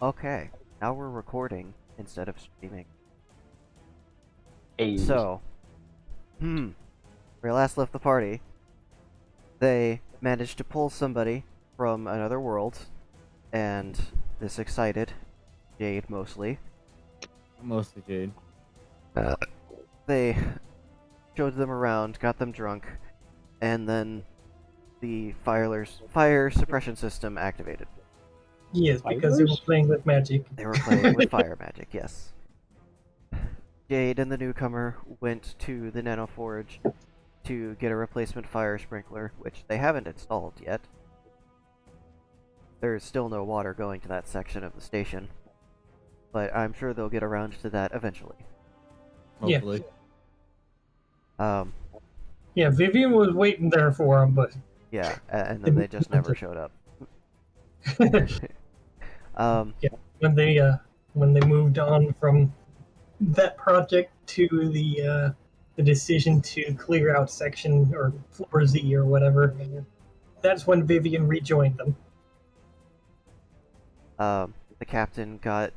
Okay, now we're recording instead of streaming. Hey. So, when we last left the party, they managed to pull somebody from another world, and this excited Jade mostly. Mostly Jade. They showed them around, got them drunk, and then the fire suppression system activated. Yes, because they were playing with magic. They were playing with fire magic, yes. Jade and the newcomer went to the Nanoforge to get a replacement fire sprinkler, which they haven't installed yet. There's still no water going to that section of the station, but I'm sure they'll get around to that eventually. Hopefully. Yeah, Vivian was waiting there for him, but Yeah, and then they just never showed up. yeah, when they moved on from that project to the decision to clear out section or floor Z or whatever, that's when Vivian rejoined them. The captain got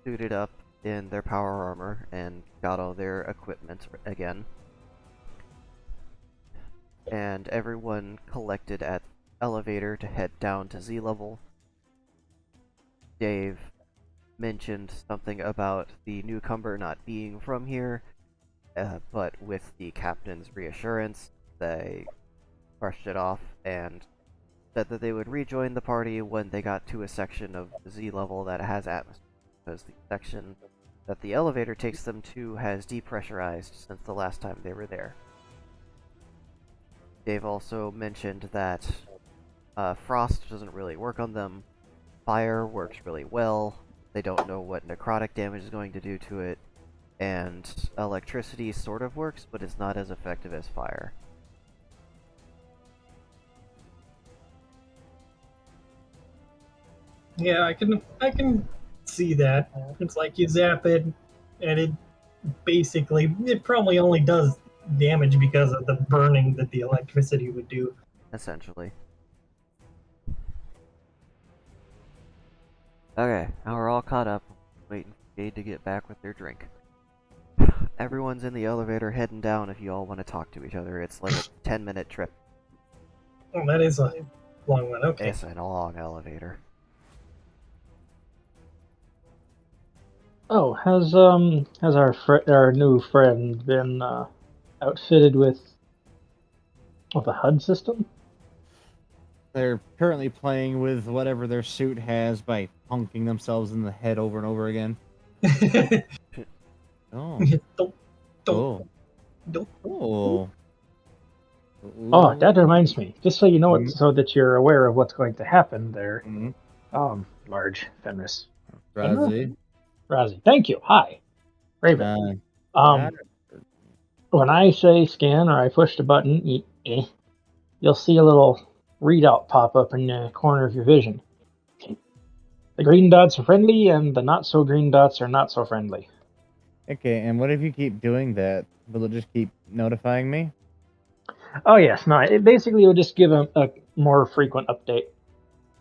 suited up in their power armor and got all their equipment again. And everyone collected at elevator to head down to Z level. Dave mentioned something about the newcomer not being from here, but with the captain's reassurance, they brushed it off and said that they would rejoin the party when they got to a section of Z level that has atmosphere, because the section that the elevator takes them to has depressurized since the last time they were there. Dave also mentioned that frost doesn't really work on them, fire works really well, they don't know what necrotic damage is going to do to it, and electricity sort of works, but it's not as effective as fire. Yeah, I can see that. It's like you zap it, and it probably only does damage because of the burning that the electricity would do. Essentially. Okay, now we're all caught up, waiting for Jade to get back with their drink. Everyone's in the elevator heading down if you all want to talk to each other. It's like a 10-minute trip. Oh, that is a long one. Okay. It's a long elevator. Oh, has our new friend been outfitted with a HUD system? They're currently playing with whatever their suit has by punking themselves in the head over and over again. Oh. Don't. Oh. Oh, that reminds me. Just so you know it, so that you're aware of what's going to happen there. Large Fenris. Razzie. Thank you. Hi. Raven. When I say scan or I push the button, you'll see a little readout pop up in the corner of your vision. The green dots are friendly, and the not so green dots are not so friendly. Okay, and what if you keep doing that? Will it just keep notifying me? Oh yes, no. It basically will just give a more frequent update,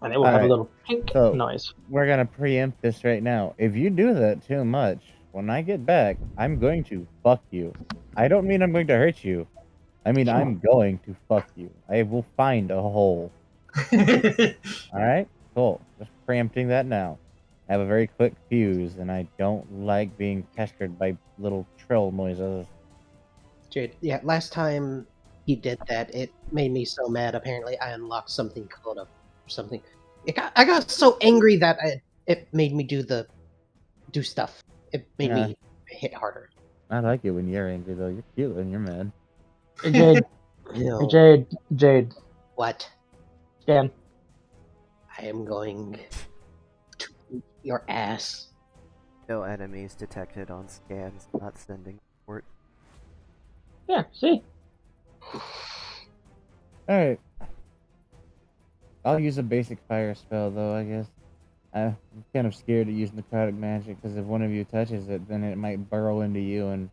and it will have a little pink noise. We're gonna preempt this right now. If you do that too much, when I get back, I'm going to fuck you. I don't mean I'm going to hurt you. I mean I'm going to fuck you. I will find a hole. Alright? Cool. Just preempting that now. I have a very quick fuse, and I don't like being pestered by little trill noises. Jade, yeah, last time he did that, it made me so mad. Apparently, I unlocked something called or something. I got so angry that it made me do stuff. It made me hit harder. I like it when you're angry, though. You're cute when you're mad. Hey, Jade. Jade. What? Scan. I am going to eat your ass. No enemies detected on scans, not sending report. Yeah, see? Alright. I'll use a basic fire spell, though, I guess. I'm kind of scared of using necrotic magic, because if one of you touches it, then it might burrow into you, and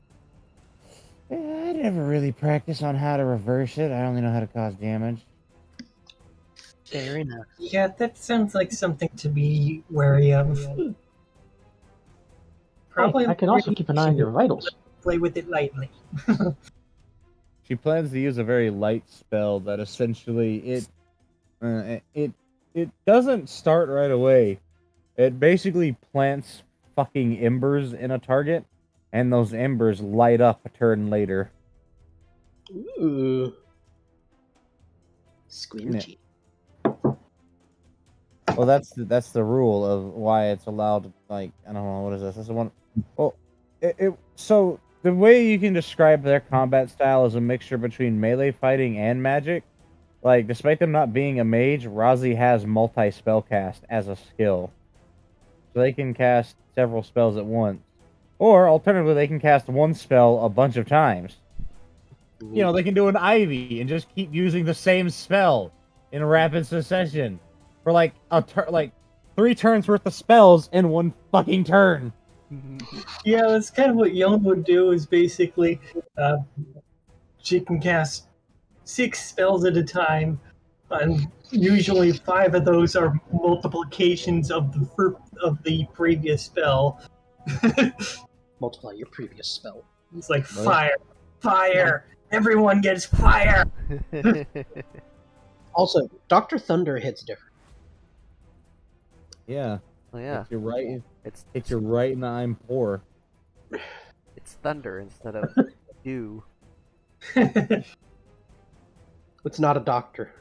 I never really practice on how to reverse it. I only know how to cause damage. Fair enough. Yeah, that sounds like something to be wary of. Probably I can also keep an eye on your vitals. play with it lightly. She plans to use a very light spell that essentially it doesn't start right away. It basically plants fucking embers in a target, and those embers light up a turn later. Ooh. Squinty. Well, that's the rule of why it's allowed to, like, I don't know, what is this? This is one. Well, so the way you can describe their combat style is a mixture between melee fighting and magic. Like, despite them not being a mage, Razi has multi-spell cast as a skill. So they can cast several spells at once. Or, alternatively, they can cast one spell a bunch of times. You know, they can do an Ivy and just keep using the same spell in rapid succession for like like 3 turns worth of spells in one fucking turn. Yeah, that's kind of what Yon would do. Is basically, she can cast 6 spells at a time, and usually 5 of those are multiplications of the previous spell. Multiply your previous spell. It's like fire, fire. Everyone gets fire. Also, Dr. Thunder hits different. Yeah. Oh yeah, You're right. it's You're right in the I'm poor. it's thunder instead of dew. It's not a doctor.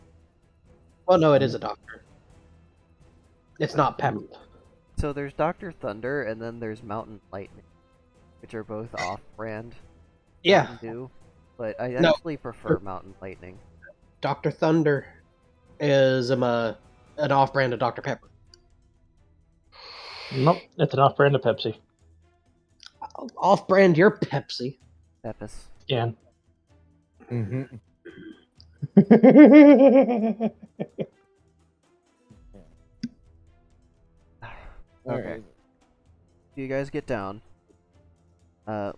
Well, no, it is a doctor. It's not Pep. So there's Dr. Thunder, and then there's Mountain Lightning, which are both off-brand Yeah, Mountain Dew, but I No. actually prefer Mountain Lightning. Dr. Thunder is an off-brand of Dr. Pepper. Nope, it's an off-brand of Pepsi. Off-brand your Pepsi. Pepis. Yeah. Mm-hmm. Okay. You guys get down. Yeah,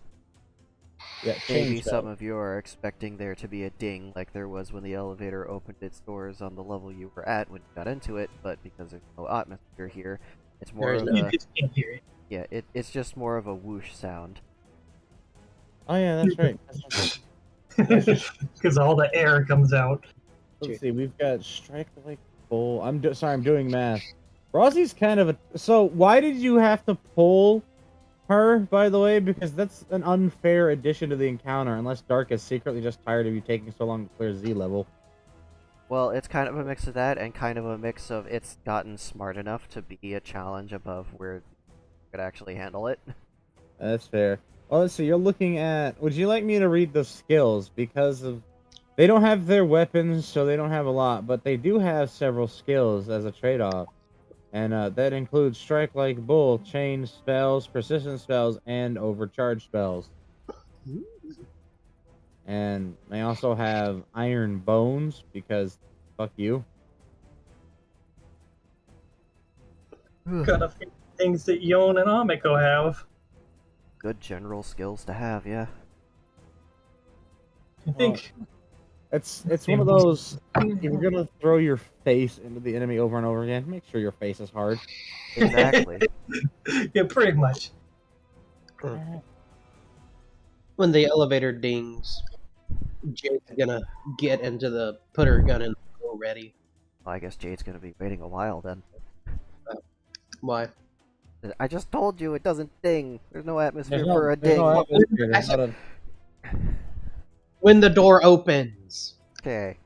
Maybe change some that. of you are expecting there to be a ding like there was when the elevator opened its doors on the level you were at when you got into it, but because there's no atmosphere here, it's more of You a... just can't hear it. Yeah, it's just more of a whoosh sound. Oh yeah, that's right. Because all the air comes out. Let's see, we've got strike like bull. Sorry, I'm doing math. Rossi's kind of a. So why did you have to pull her, by the way? Because that's an unfair addition to the encounter, unless Dark is secretly just tired of you taking so long to clear Z level. Well, it's kind of a mix of that, and kind of a mix of it's gotten smart enough to be a challenge above where you could actually handle it. That's fair. Well, let's see. You're looking at. Would you like me to read the skills? Because of. They don't have their weapons, so they don't have a lot, but they do have several skills as a trade-off. And that includes Strike Like Bull, Chain spells, Persistent spells, and Overcharge spells. And they also have Iron Bones, because fuck you. Got a few things that Yon and Amiko have. Good general skills to have, yeah. I think. It's one of those, if you're gonna throw your face into the enemy over and over again, make sure your face is hard. Exactly. Yeah, pretty much. When the elevator dings, Jade's gonna put her gun in, go ready. Well, I guess Jade's gonna be waiting a while then. Why? I just told you it doesn't ding. There's no atmosphere There's for a there's ding. no atmosphere, there's not a- When the door opens. Okay.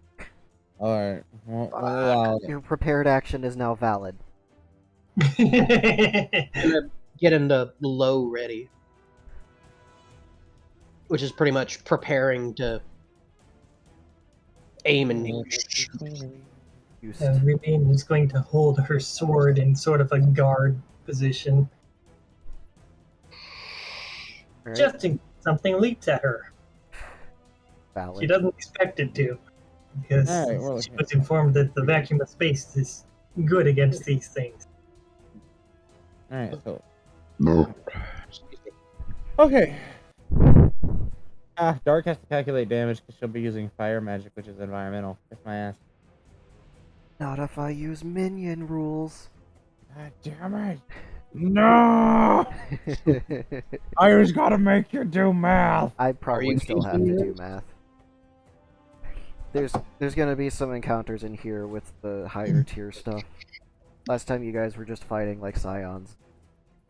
Alright. Well, Your prepared action is now valid. Gonna get into low ready. Which is pretty much preparing to aim and Used. Rivian is going to hold her sword in sort of a guard position. Alright, Just in case something leaps at her. valid. She doesn't expect it to. Because Alright, well, she was informed that the vacuum of space is good against these things. Alright, so. No. Okay. Dark has to calculate damage because she'll be using fire magic, which is environmental. Kiss my ass. Not if I use minion rules. God damn it! No! I just gotta make you do math. I probably you still have to using do yours? math. There's gonna be some encounters in here with the higher tier stuff. Last time you guys were just fighting like scions.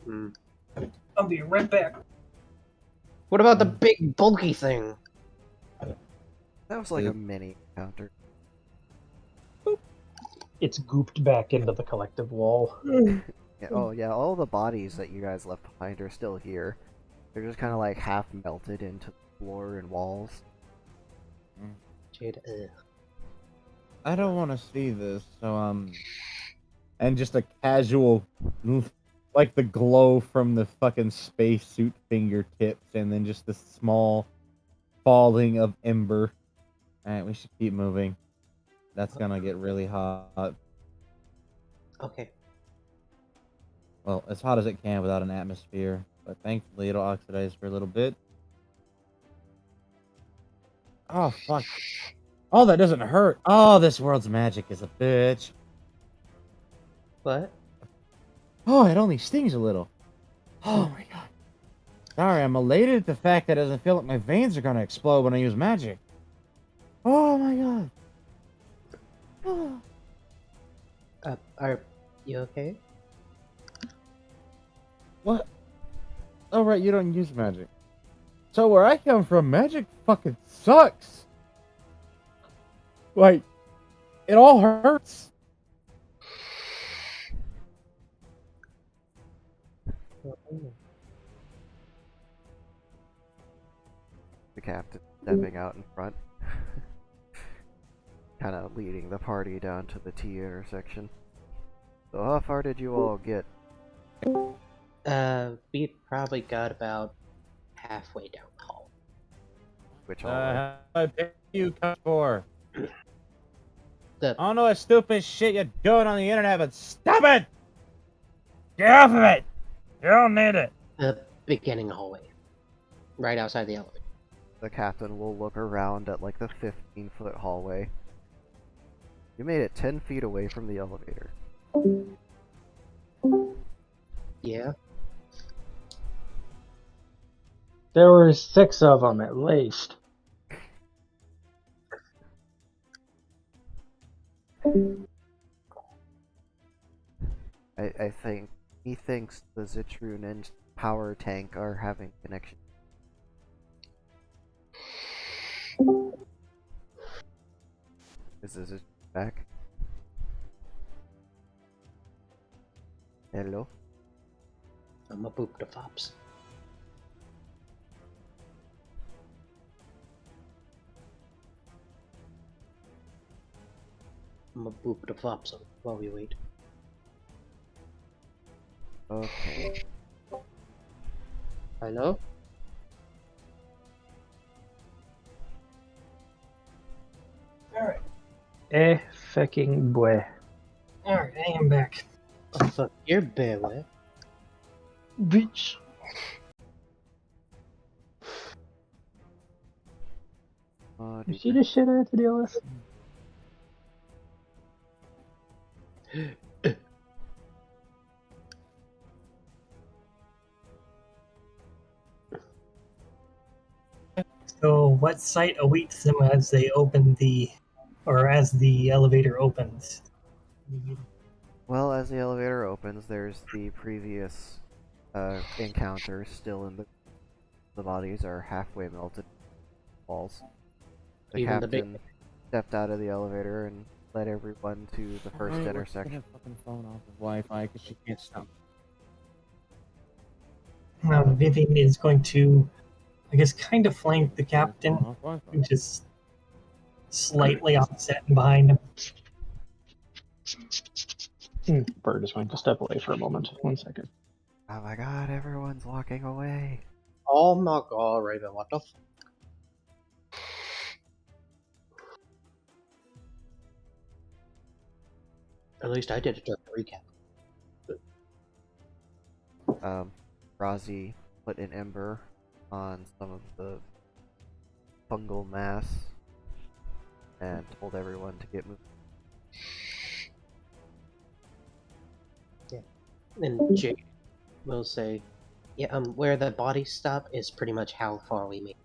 Hmm. I'll be right back. What about the big bulky thing? That was like a mini encounter. It's gooped back into the collective wall. Yeah, oh yeah, all the bodies that you guys left behind are still here. They're just kind of like half melted into the floor and walls. Jade, I don't want to see this, so and just a casual, like the glow from the fucking spacesuit fingertips, and then just the small falling of ember. All right, we should keep moving. That's gonna get really hot. Okay. Well, as hot as it can without an atmosphere, but thankfully it'll oxidize for a little bit. Oh fuck! Oh, that doesn't hurt. Oh, this world's magic is a bitch. What? Oh, it only stings a little. Oh my god. Sorry, I'm elated at the fact that it doesn't feel like my veins are gonna explode when I use magic. Oh my god. Oh. Are you okay? What? Oh right, you don't use magic. So where I come from, magic fucking sucks. Like, it all hurts. The captain stepping out in front. Kind of leading the party down to the T intersection. So how far did you all get? We probably got about halfway down the hall. Which hallway? I pay you for. The I don't know what stupid shit you're doing on the internet, but stop it! Get off of it! You don't need it. the beginning hallway, right outside the elevator. The captain will look around at like the 15-foot hallway. You made it 10 feet away from the elevator. Yeah. There were 6 of them at least. I think he thinks the Zitrun and power tank are having connection. Is the Zitrun back? Hello? I'm a boop the fops. I'm a boop the fops while we wait. Okay. Hello? Alright. Fucking boy. Alright, I am back. Oh fuck, you're baby. Bitch. You see the shit I have to deal with? So, what sight awaits them as they open as the elevator opens? Well, as the elevator opens, there's the previous encounter still in the bodies are halfway melted walls. The Even the big- captain stepped out of the elevator and led everyone to the first intersection. Fucking phone off of Wi-Fi because she can't stop. Vivian is going to, I guess, kind of flank the captain, Phone off Wi-Fi. which is slightly offset and behind him. Bird is going to step away for a moment. 1 second. Oh my god, everyone's walking away. Oh my god, Raven, what the fuck? At least I did it during the recap. Razi put an ember on some of the fungal mass and told everyone to get moving. And Jake will say, "Yeah, where the bodies stop is pretty much how far we made."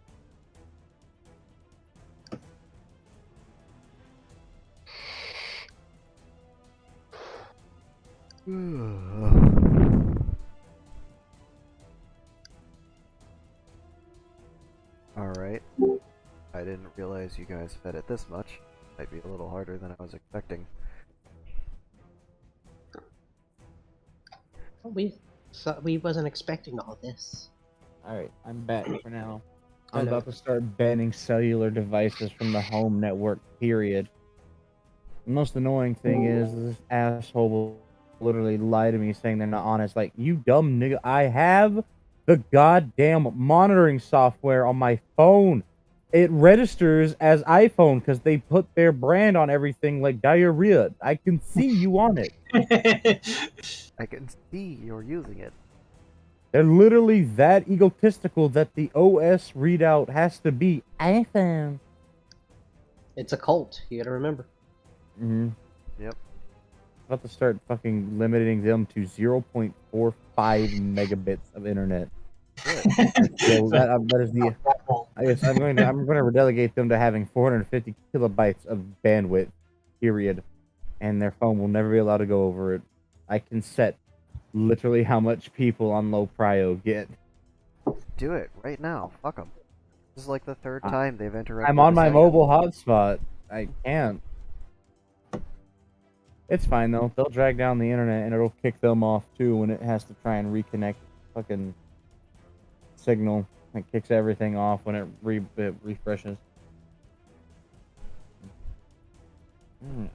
Alright. I didn't realize you guys fed it this much. Might be a little harder than I was expecting. We wasn't expecting all this. Alright, I'm back for now. I I'm know. about to start banning cellular devices from the home network, period. The most annoying thing is this asshole will literally lie to me saying they're not honest. Like, you dumb nigga, I have the goddamn monitoring software on my phone. It registers as iPhone because they put their brand on everything like diarrhea. I can see you on it. I can see you're using it. They're literally that egotistical that the OS readout has to be iPhone. It's a cult. You gotta remember. Mm-hmm. Yep. About to start fucking limiting them to 0.45 megabits of internet. That is the. I guess I'm going to relegate them to having 450 kilobytes of bandwidth, period, and their phone will never be allowed to go over it. I can set literally how much people on low prio get. Do it right now. Fuck them. This is like the third time they've interrupted. I'm on the my session. mobile hotspot. I can't. It's fine though. They'll drag down the internet and it'll kick them off too when it has to try and reconnect fucking signal. It kicks everything off when it refreshes.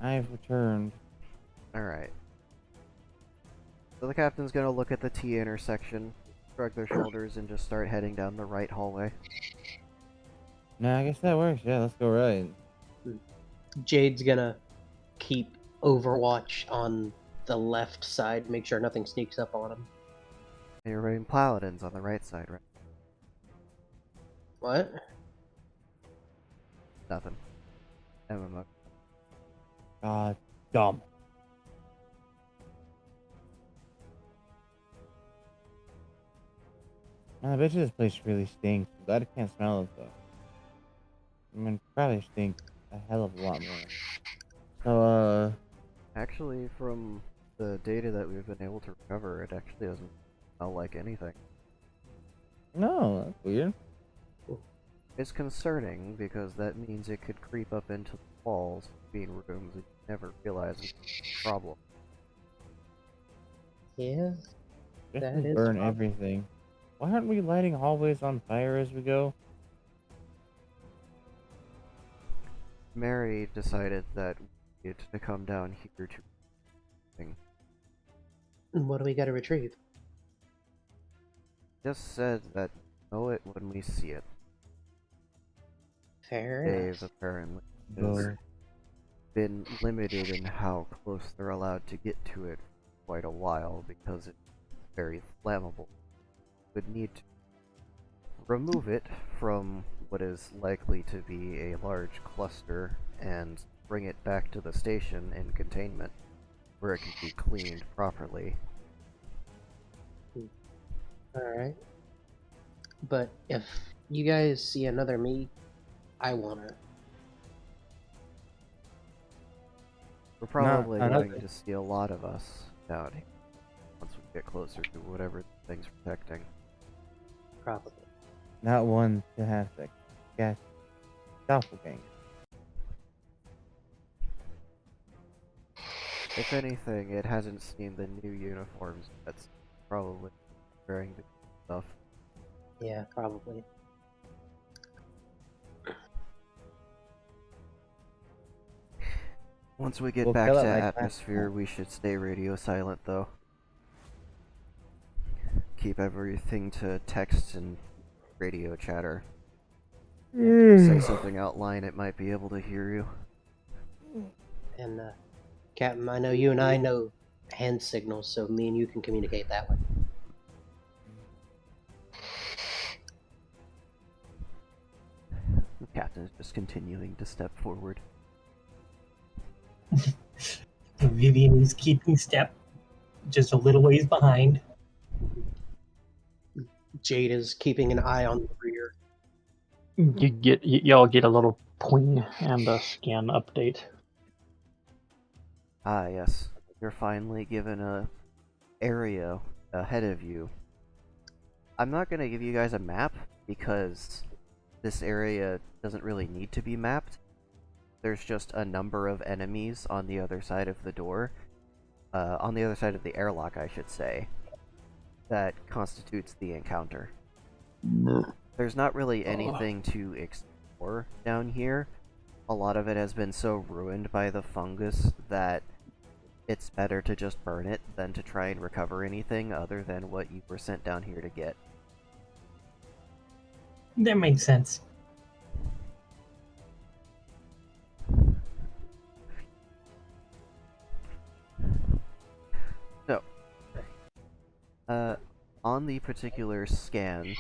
I've returned. Alright. So the captain's gonna look at the T intersection, shrug their shoulders, and just start heading down the right hallway. Nah, I guess that works. Yeah, let's go right. Jade's gonna keep Overwatch on the left side, make sure nothing sneaks up on him. And you're running paladins on the right side, right? What? Nothing. MMO. God, dumb. I bet you this place really stinks. I'm glad I can't smell it though. I mean, probably stink a hell of a lot more. So, Actually, from the data that we've been able to recover, it actually doesn't smell like anything. no, that's weird. It's concerning because that means it could creep up into the walls between rooms and you never realize it's a problem. Yeah. Just That is burn fun. everything. Why aren't we lighting hallways on fire as we go? Mary decided that we needed to come down here to... What do we gotta retrieve? Just said that know it when we see it. Fair Dave enough. apparently has been limited in how close they're allowed to get to it for quite a while because it's very flammable. Would need to remove it from what is likely to be a large cluster and bring it back to the station in containment where it can be cleaned properly. Alright. But if you guys see another me, I wanna. We're probably another- going to see a lot of us down here once we get closer to whatever the thing's protecting. Probably. Not one to have sex. Gas. Doppelganger. If anything, it hasn't seen the new uniforms. That's probably wearing the stuff. Yeah, probably. Once we get We'll back kill to it like atmosphere, we should stay radio silent though. Keep everything to text and radio chatter. Say something out line, it might be able to hear you. And, Captain, I know you and I know hand signals, so me and you can communicate that way. The captain is just continuing to step forward. Vivian is keeping step. just a little ways behind. Jade is keeping an eye on the rear. Y'all get a little ping and a scan update. Ah, yes. You're finally given a area ahead of you. I'm not gonna give you guys a map because this area doesn't really need to be mapped. There's just a number of enemies on the other side of the door, on the other side of the airlock, I should say, that constitutes the encounter. There's not really anything to explore down here. A lot of it has been so ruined by the fungus that it's better to just burn it than to try and recover anything other than what you were sent down here to get. That makes sense. So, on the particular scan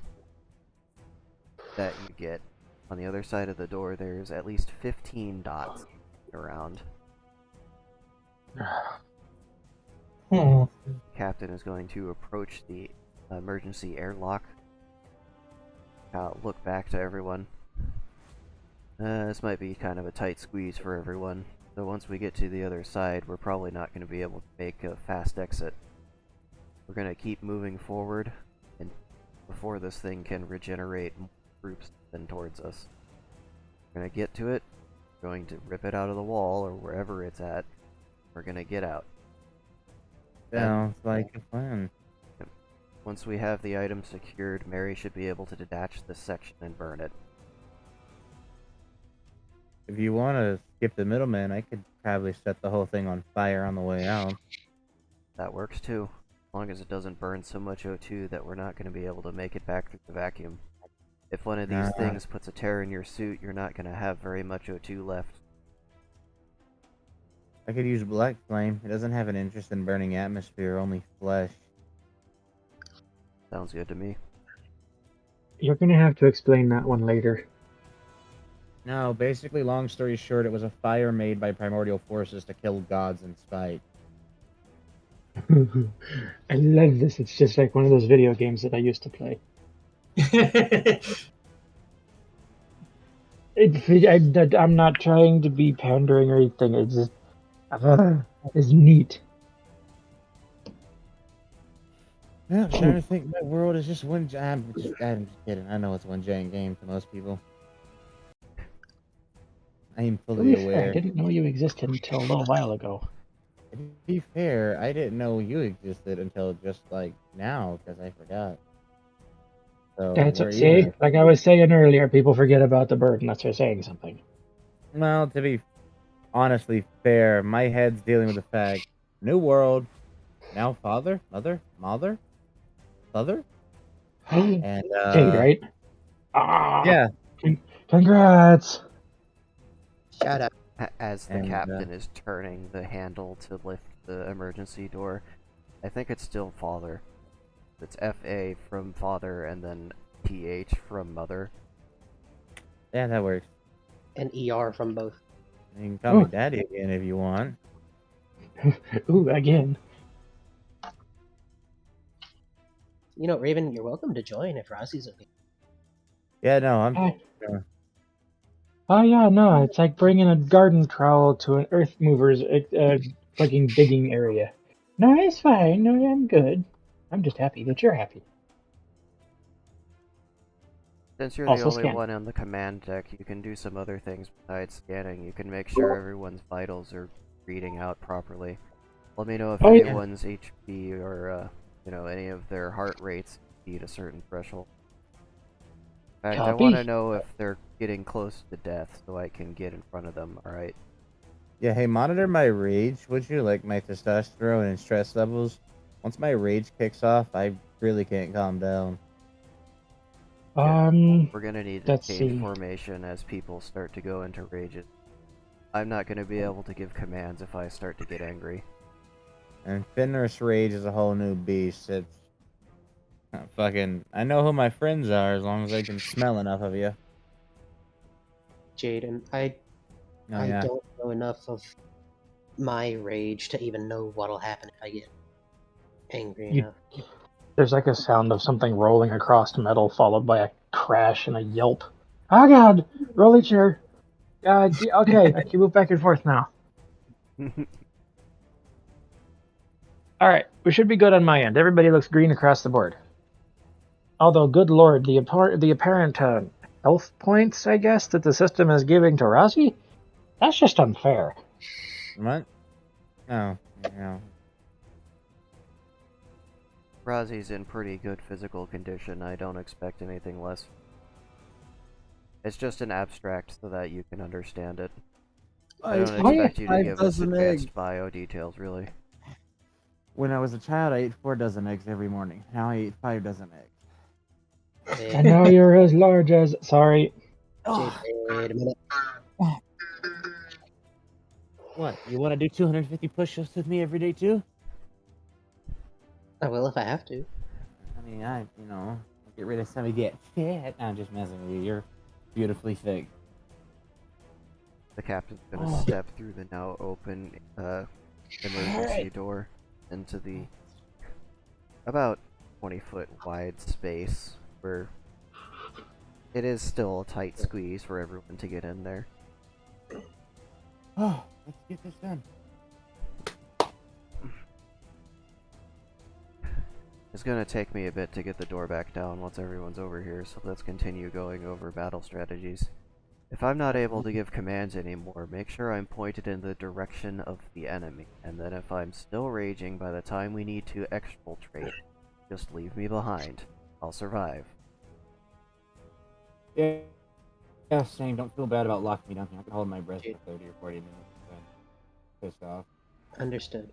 that you get, on the other side of the door, there's at least 15 dots around. Hmm. Captain is going to approach the emergency airlock. Look back to everyone. This might be kind of a tight squeeze for everyone. So once we get to the other side, we're probably not going to be able to make a fast exit. We're going to keep moving forward, and before this thing can regenerate more troops than towards us. We're going to get to it, we're going to rip it out of the wall, or wherever it's at. We're going to get out. Sounds like a plan. Once we have the item secured, Mary should be able to detach this section and burn it. If you want to skip the middleman, I could probably set the whole thing on fire on the way out. That works too, as long as it doesn't burn so much O2 that we're not going to be able to make it back through the vacuum. If one of these things puts a tear in your suit, you're not going to have very much O2 left. I could use Black Flame. It doesn't have an interest in burning atmosphere, only flesh. Sounds good to me. You're gonna have to explain that one later. No, basically, long story short, it was a fire made by primordial forces to kill gods in spite. I love this. It's just like one of those video games that I used to play. I'm not trying to be pandering or anything. It's just, it's neat. Yeah, I'm trying to think. My world is just one. I'm just kidding. I know it's one giant game to most people. I am fully aware. I didn't know you existed until a little while ago. To be fair, I didn't know you existed until just like now because I forgot. So That's we're see, even. like I was saying earlier, people forget about the bird unless they're saying something. Well, to be honestly fair, my head's dealing with the fact: new world, now father, mother, father, and Jade, right? yeah. Congrats! Shut up. As the captain is turning the handle to lift the emergency door, I think it's still father. It's FA from father and then TH from mother. Yeah, that works. And ER from both. You can call me daddy again if you want. Ooh, again. You know, Raven, you're welcome to join if Rossi's okay. Yeah, no, I'm. Oh yeah, no, it's like bringing a garden trowel to an earth mover's fucking digging area. No, it's fine. No, I'm good. I'm just happy that you're happy. Since you're Also the only scan. one on the command deck, you can do some other things besides scanning. You can make sure everyone's vitals are reading out properly. Let me know if anyone's HP or, you know, any of their heart rates exceed a certain threshold. In fact, I want to know if they're getting close to death so I can get in front of them, alright? Yeah, hey, monitor my rage, would you? Like my testosterone and stress levels. Once my rage kicks off, I really can't calm down. We're gonna need to change formation as people start to go into rages. I'm not gonna be able to give commands if I start to get angry. And Fenris Rage is a whole new beast. It's fucking. I know who my friends are as long as I can smell enough of you. Jaden, I don't know enough of my rage to even know what'll happen if I get. angry You- enough. There's like a sound of something rolling across metal, followed by a crash and a yelp. Oh god! Rolly chair. Okay, I can move back and forth now. All right, we should be good on my end. Everybody looks green across the board. Although, good lord, the apparent health points, I guess, that the system is giving to Razi, that's just unfair. What? No. No. Razi's in pretty good physical condition. I don't expect anything less. It's just an abstract so that you can understand it. I don't expect you to give us advanced bio details, really. When I was a child, I ate 4 dozen eggs every morning. Now I eat 5 dozen eggs. And now you're as large as. Sorry. Jade, wait a minute. What? You want to do 250 push-ups with me every day too? I will if I have to. I mean, get rid of some of that fat. I'm just messing with you. You're beautifully thick. The captain's gonna step through the now open emergency door into the about 20-foot wide space where it is still a tight squeeze for everyone to get in there. Oh, let's get this done. It's gonna take me a bit to get the door back down once everyone's over here, so let's continue going over battle strategies. If I'm not able to give commands anymore, make sure I'm pointed in the direction of the enemy, and then if I'm still raging by the time we need to exfiltrate, just leave me behind. I'll survive. Yeah, Shane, don't feel bad about locking me down here. I can hold my breath for 30 or 40 minutes. Pissed off. Understood.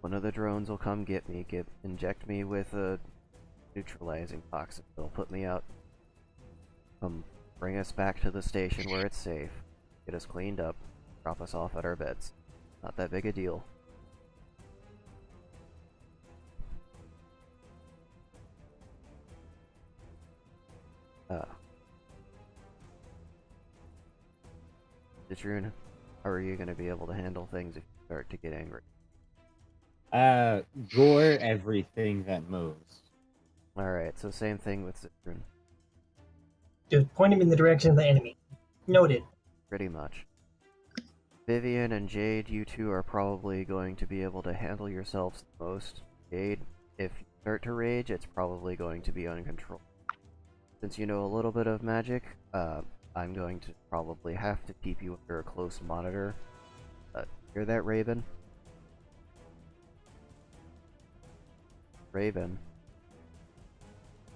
One of the drones will come get me, inject me with a neutralizing toxin. They'll put me out. Bring us back to the station where it's safe. Get us cleaned up. Drop us off at our beds. Not that big a deal. Citroen, how are you going to be able to handle things if you start to get angry? Gore everything that moves. Alright, so same thing with Citroen. Just point him in the direction of the enemy. Noted. Pretty much. Vivian and Jade, you two are probably going to be able to handle yourselves the most. Jade, if you start to rage, it's probably going to be uncontrolled. Since you know a little bit of magic, I'm going to probably have to keep you under a close monitor. Hear that, Raven? Raven.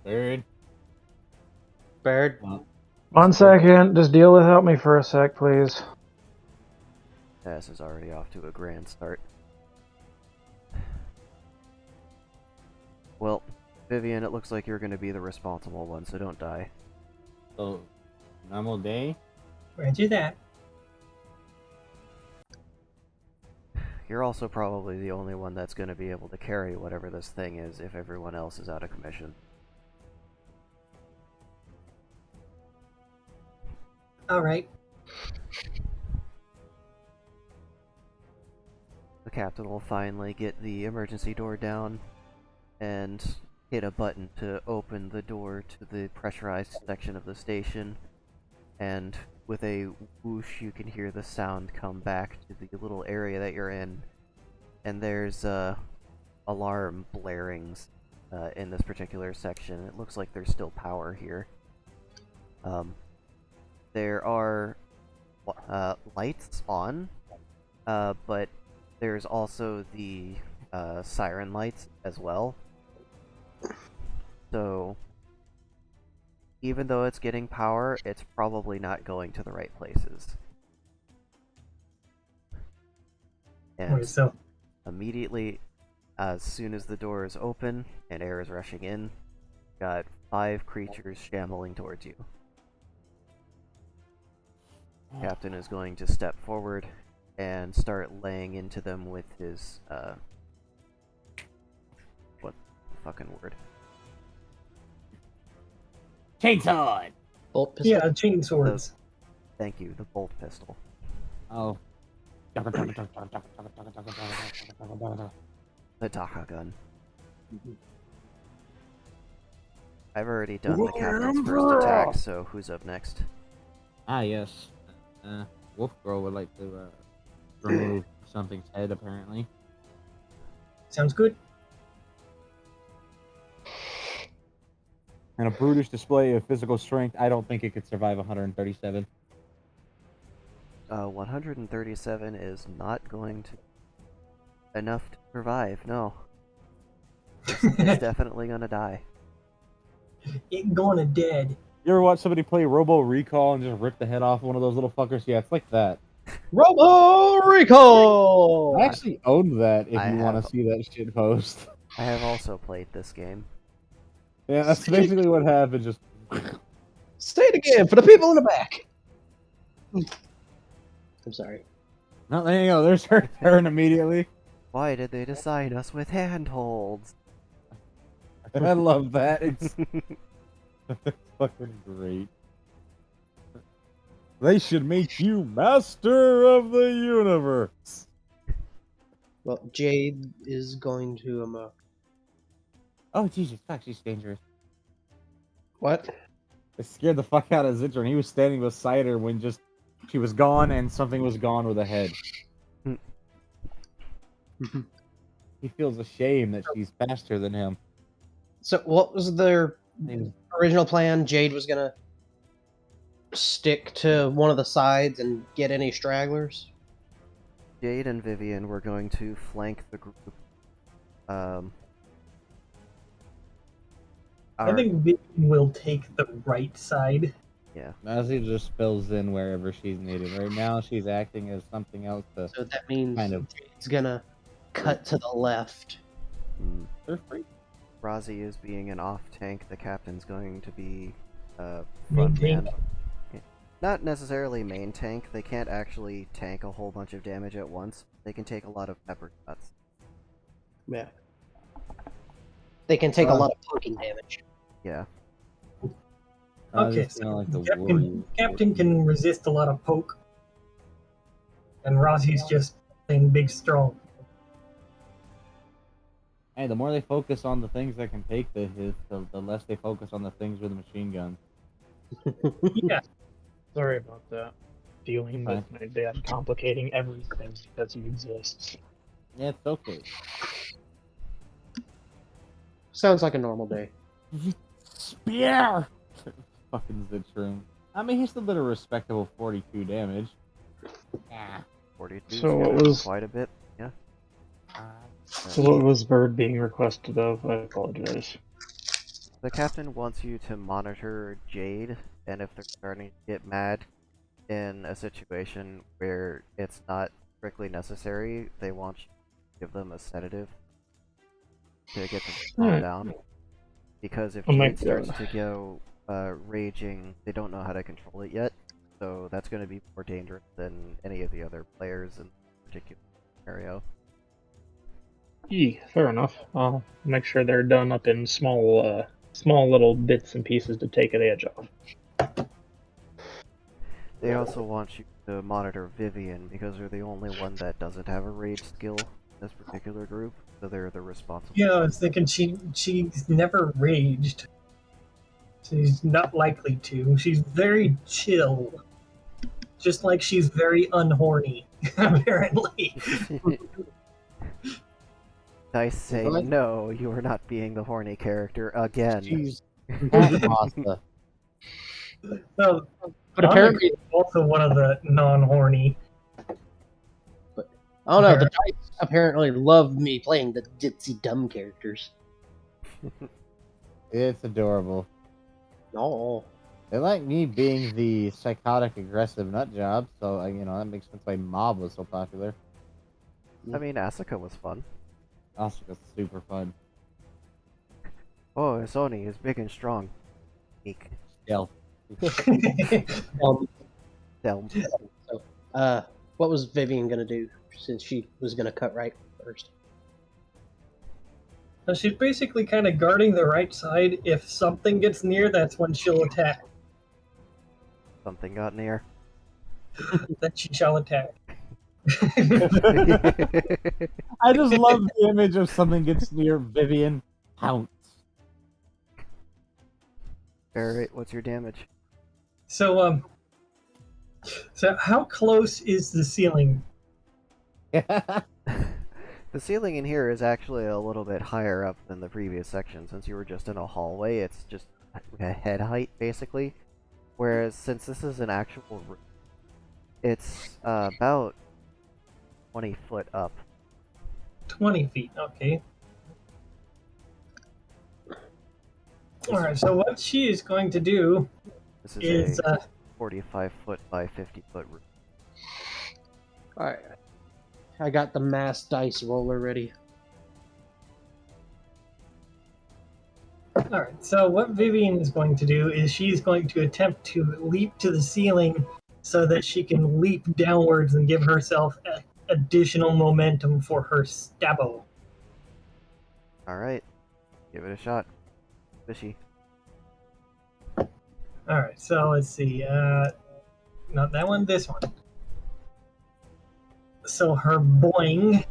Bird. One second. Just deal without me for a sec, please. Tess is already off to a grand start. Well, Vivian, it looks like you're going to be the responsible one, so don't die. So, normal day? Roger that. You're also probably the only one that's going to be able to carry whatever this thing is if everyone else is out of commission. Alright. The captain will finally get the emergency door down and hit a button to open the door to the pressurized section of the station, and with a whoosh you can hear the sound come back to the little area that you're in, and there's alarm blarings in this particular section. It looks like there's still power here. There are lights on, but there's also the siren lights as well. So, even though it's getting power, it's probably not going to the right places. And So, immediately, as soon as the door is open and air is rushing in, got 5 creatures shambling towards you. Captain is going to step forward and start laying into them with his, what fucking word? Chainsaw! Bolt pistol. yeah, chain swords. Thank you, the bolt pistol. Oh. The Daka gun. I've already done the captain's first attack, so who's up next? Ah, yes. Wolf Girl would like to remove something's head, apparently. Sounds good. And a brutish display of physical strength, I don't think it could survive 137. 137 is not going to enough to survive, no. It's definitely gonna die. It gonna dead. You ever watch somebody play Robo Recall and just rip the head off one of those little fuckers? Yeah, it's like that. Robo Recall! I actually owned that if I you want have- to see that shit post. I have also played this game. Yeah, that's basically what happened. Just Say it again for the people in the back. I'm sorry. no, there you go. There's her turn immediately. Why did they design us with handholds? I love that. It's fucking great. They should make you master of the universe. Well, Jade is going to Oh Jesus, fuck, she's dangerous. what? It scared the fuck out of Zitcher, and he was standing beside her when just she was gone and something was gone with a head. He feels ashamed that she's faster than him. So, what was their And original plan? Jade was gonna stick to one of the sides and get any stragglers. Jade and Vivian were going to flank the group. I think Vivian will take the right side. Yeah. Mazzy just fills in wherever she's needed. Right now, she's acting as something else to So that means kind of. Jade's gonna cut to the left. They're free. Razi is being an off tank. The captain's going to be Main front tank. man. Not necessarily main tank. They can't actually tank a whole bunch of damage at once. They can take a lot of pepper shots. Yeah. They can take a lot of poking damage. Yeah. Okay, Just kinda so like the Captain can resist a lot of poke. And Rossi's just plain big strong. Hey, the more they focus on the things that can take the hit, the less they focus on the things with the machine gun. Yeah. Sorry about that. Dealing with my dad complicating everything because he exists. Yeah, it's okay. Sounds like a normal day. Spear! Fucking Zitchroom. I mean, he still did a respectable 42 damage. Ah. 42. So what was- quite a bit. Yeah. So what was Bird being requested of? I apologize. The captain wants you to monitor Jade, and if they're starting to get mad in a situation where it's not strictly necessary, they want you to give them a sedative to get them to calm Alright. down. Because if Oh my Jade starts God. to go raging, they don't know how to control it yet, so that's going to be more dangerous than any of the other players in this particular scenario. Fair enough. I'll make sure they're done up in small little bits and pieces to take the edge off. They also want you to monitor Vivian, because they're the only one that doesn't have a rage skill in this particular group, so they're the responsible. Yeah, I was thinking she's never raged. She's not likely to. She's very chill. Just like she's very unhorny, apparently. Dice say, What? no, you are not being the horny character again. She's pasta. So, But apparently, she's also one of the non-horny. oh no, the dice apparently love me playing the ditzy dumb characters. It's adorable. No. They like me being the psychotic, aggressive nut job, so that makes sense why Mob was so popular. I mean, Asuka was fun. Also, it's super fun. Oh, Sony is big and strong. Meek. Stealth. Um, Delm. what was Vivian gonna do since she was gonna cut right first? So she's basically kind of guarding the right side. If something gets near, that's when she'll attack. Something got near. Then she shall attack. I just love the image of something gets near Vivian. Pounce. Alright, what's your damage? So how close is the ceiling? The ceiling in here is actually a little bit higher up than the previous section. Since you were just in a hallway, it's just a head height, basically. Whereas, since this is an actual room, it's about 20 foot up. 20 feet, okay. Alright, so what she is going to do This is is, a 45 foot by 50 foot room. Alright. I got the mass dice roller ready. Alright, so what Vivian is going to do is she's going to attempt to leap to the ceiling so that she can leap downwards and give herself additional momentum for her stabbo. Alright, give it a shot. Fishy. Alright, so let's see. Not that one, this one. So her boing.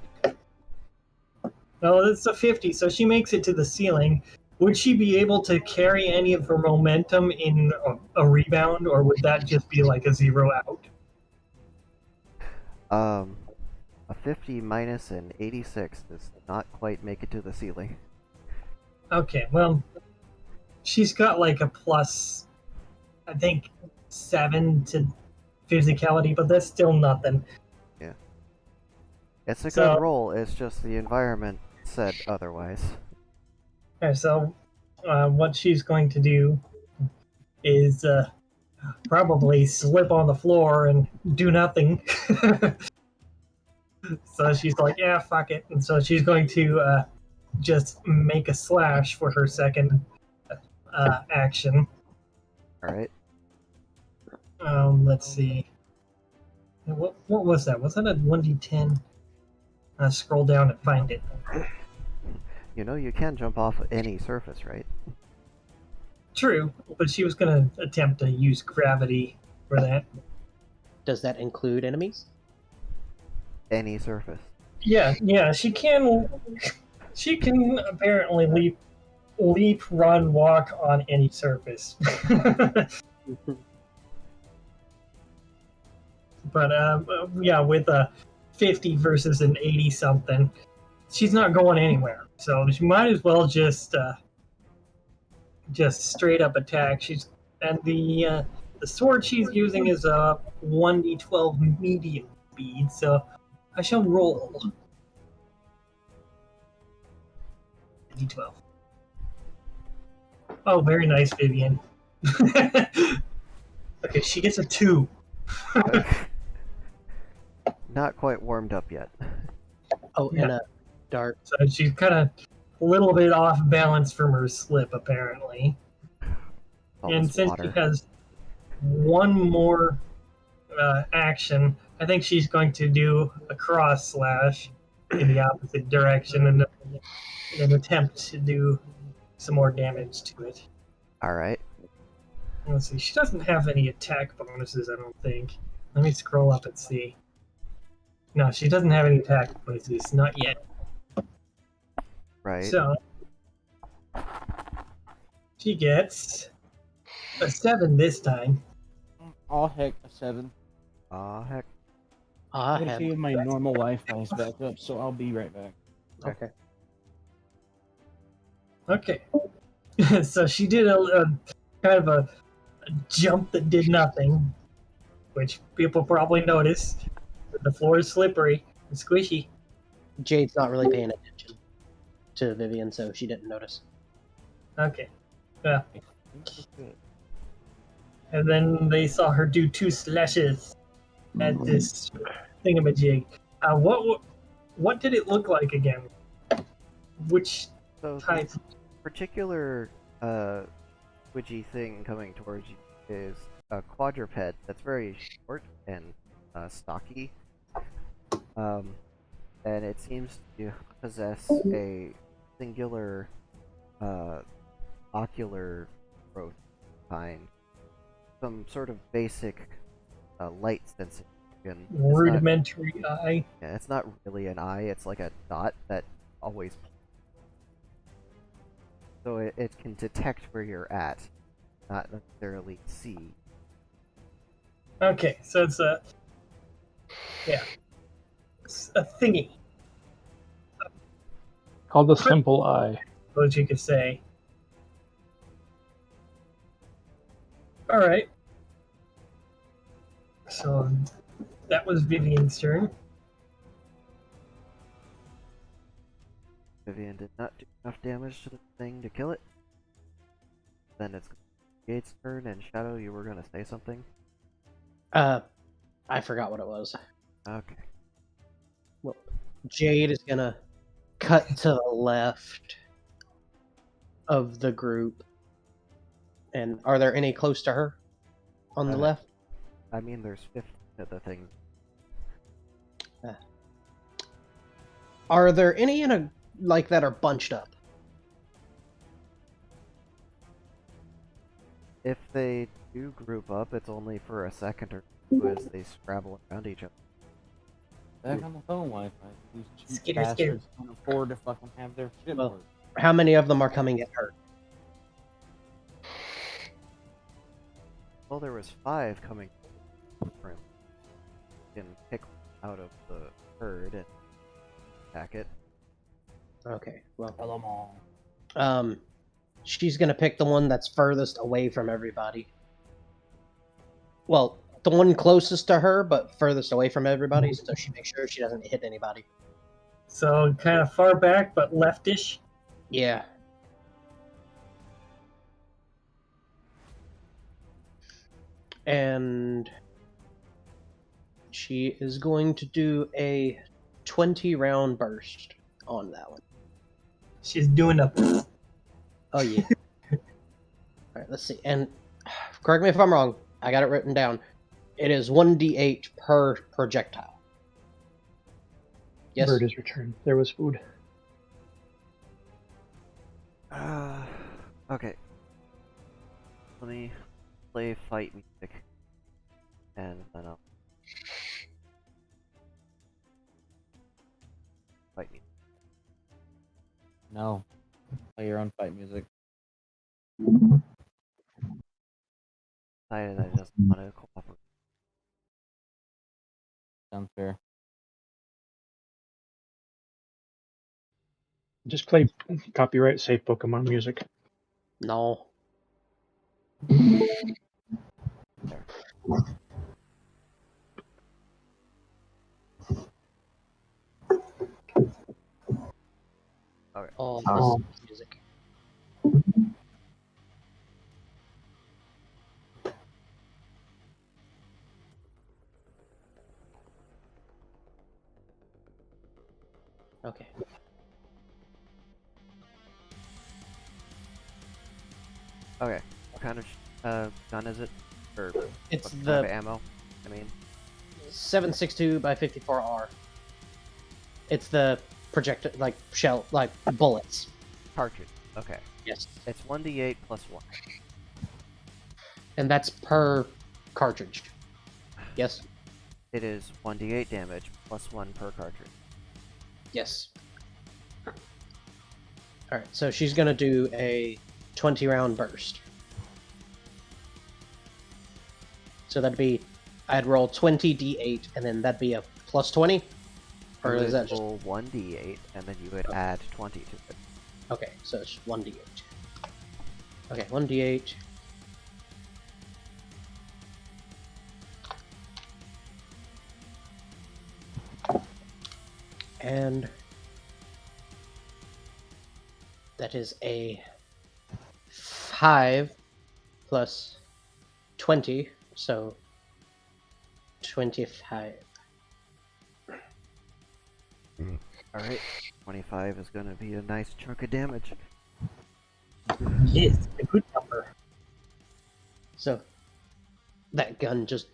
Well, it's a 50, so she makes it to the ceiling. Would she be able to carry any of her momentum in a rebound, or would that just be like a 0 out? A 50 minus an 86 does not quite make it to the ceiling. Okay, well, she's got like a plus, I think, 7 to physicality, but that's still nothing. Yeah. It's a So- good roll, it's just the environment said otherwise. Okay, so what she's going to do is probably slip on the floor and do nothing. So she's like, yeah, fuck it. And so she's going to just make a slash for her second action. Alright. Let's see. What was that? Was that a 1d10? Scroll down and find it. You know, you can jump off any surface, right? True, but she was going to attempt to use gravity for that. Does that include enemies? Any surface. Yeah, she can. She can apparently leap, run, walk on any surface. But yeah, with a 50 versus an 80 something, she's not going anywhere. So she might as well just straight up attack. And the sword she's using is a 1d12 medium speed. So I shall roll d12. Oh, very nice, Vivian. Okay, she gets a 2. Not quite warmed up yet. Oh, Yeah. and a dart. So she's kind of a little bit off balance from her slip, apparently. All And this since water. she has one more action, I think she's going to do a cross slash in the opposite direction and in an attempt to do some more damage to it. Alright. Let's see. She doesn't have any attack bonuses, I don't think. Let me scroll up and see. No, she doesn't have any attack bonuses. Not yet. Right. So, she gets a 7 this time. Oh heck, a 7. Aw, heck. Ah, I'm gonna see if my that's- normal Wi-Fi is back up, so I'll be right back. Okay. Okay. So she did a kind of a jump that did nothing, which people probably noticed. The floor is slippery and squishy. Jade's not really paying attention to Vivian, so she didn't notice. Okay. Yeah. And then they saw her do 2 slashes at this thingamajig. What did it look like again? Which So type? this particular squidgy thing coming towards you is a quadruped that's very short and stocky. And it seems to possess a singular ocular growth kind. Some sort of basic light sensitivity. Again, rudimentary eye. Yeah, it's not really an eye, it's like a dot that always. So it can detect where you're at, not necessarily see. Okay, so it's a thingy, Called the simple eye. what you could say. All right. So that was Vivian's turn. Vivian did not do enough damage to the thing to kill it. Then it's Gate's turn, and Shadow, you were gonna say something? I forgot what it was. Okay. Well, Jade is gonna cut to the left of the group. And are there any close to her on the left? I mean, there's 50 of the things. Are there any in a like that are bunched up? If they do group up, it's only for a second or two as they scrabble around each other. Back on the phone Wi-Fi. These cheap Skitter, skitter. bastards can't afford to fucking have their shit Well, work. How many of them are coming at her? Well, there was 5 coming from. You can pick one out of the herd and attack it. Okay, well, Kill 'em all. she's gonna pick the one that's furthest away from everybody. Well, the one closest to her, but furthest away from everybody, so she makes sure she doesn't hit anybody. So kind of far back, but leftish. Yeah. And she is going to do a 20-round burst on that one. She's doing a. Oh, yeah. Alright, let's see. And correct me if I'm wrong, I got it written down. It is 1d8 per projectile. Yes? Bird is returned. There was food. Okay. Let me play fight music. And then I'll... Fight music. No. Play your own fight music. Decided I just want to cooperate. Sounds fair. Just play copyright safe Pokemon music. No. There. Okay. Oh, this music. Okay. Okay. What kind of gun is it? Or It's what kind the of ammo? I mean, 7.62 by 54R. It's the projectile, like shell, like bullets. cartridge. Okay. Yes. It's 1d8 plus 1. And that's per cartridge. Yes? It is 1d8 damage plus 1 per cartridge. Yes. Alright, so she's gonna do a 20-round burst. So that'd be, I'd roll 20d8, and then that'd be a plus 20? Or You is that would just... roll 1d8, and then you would add 20 to it. Okay, so it's 1d8. Okay, 1d8. And that is a 5 plus 20, so 25. Alright, 25 is gonna be a nice chunk of damage. Yes, a good number. So that gun just.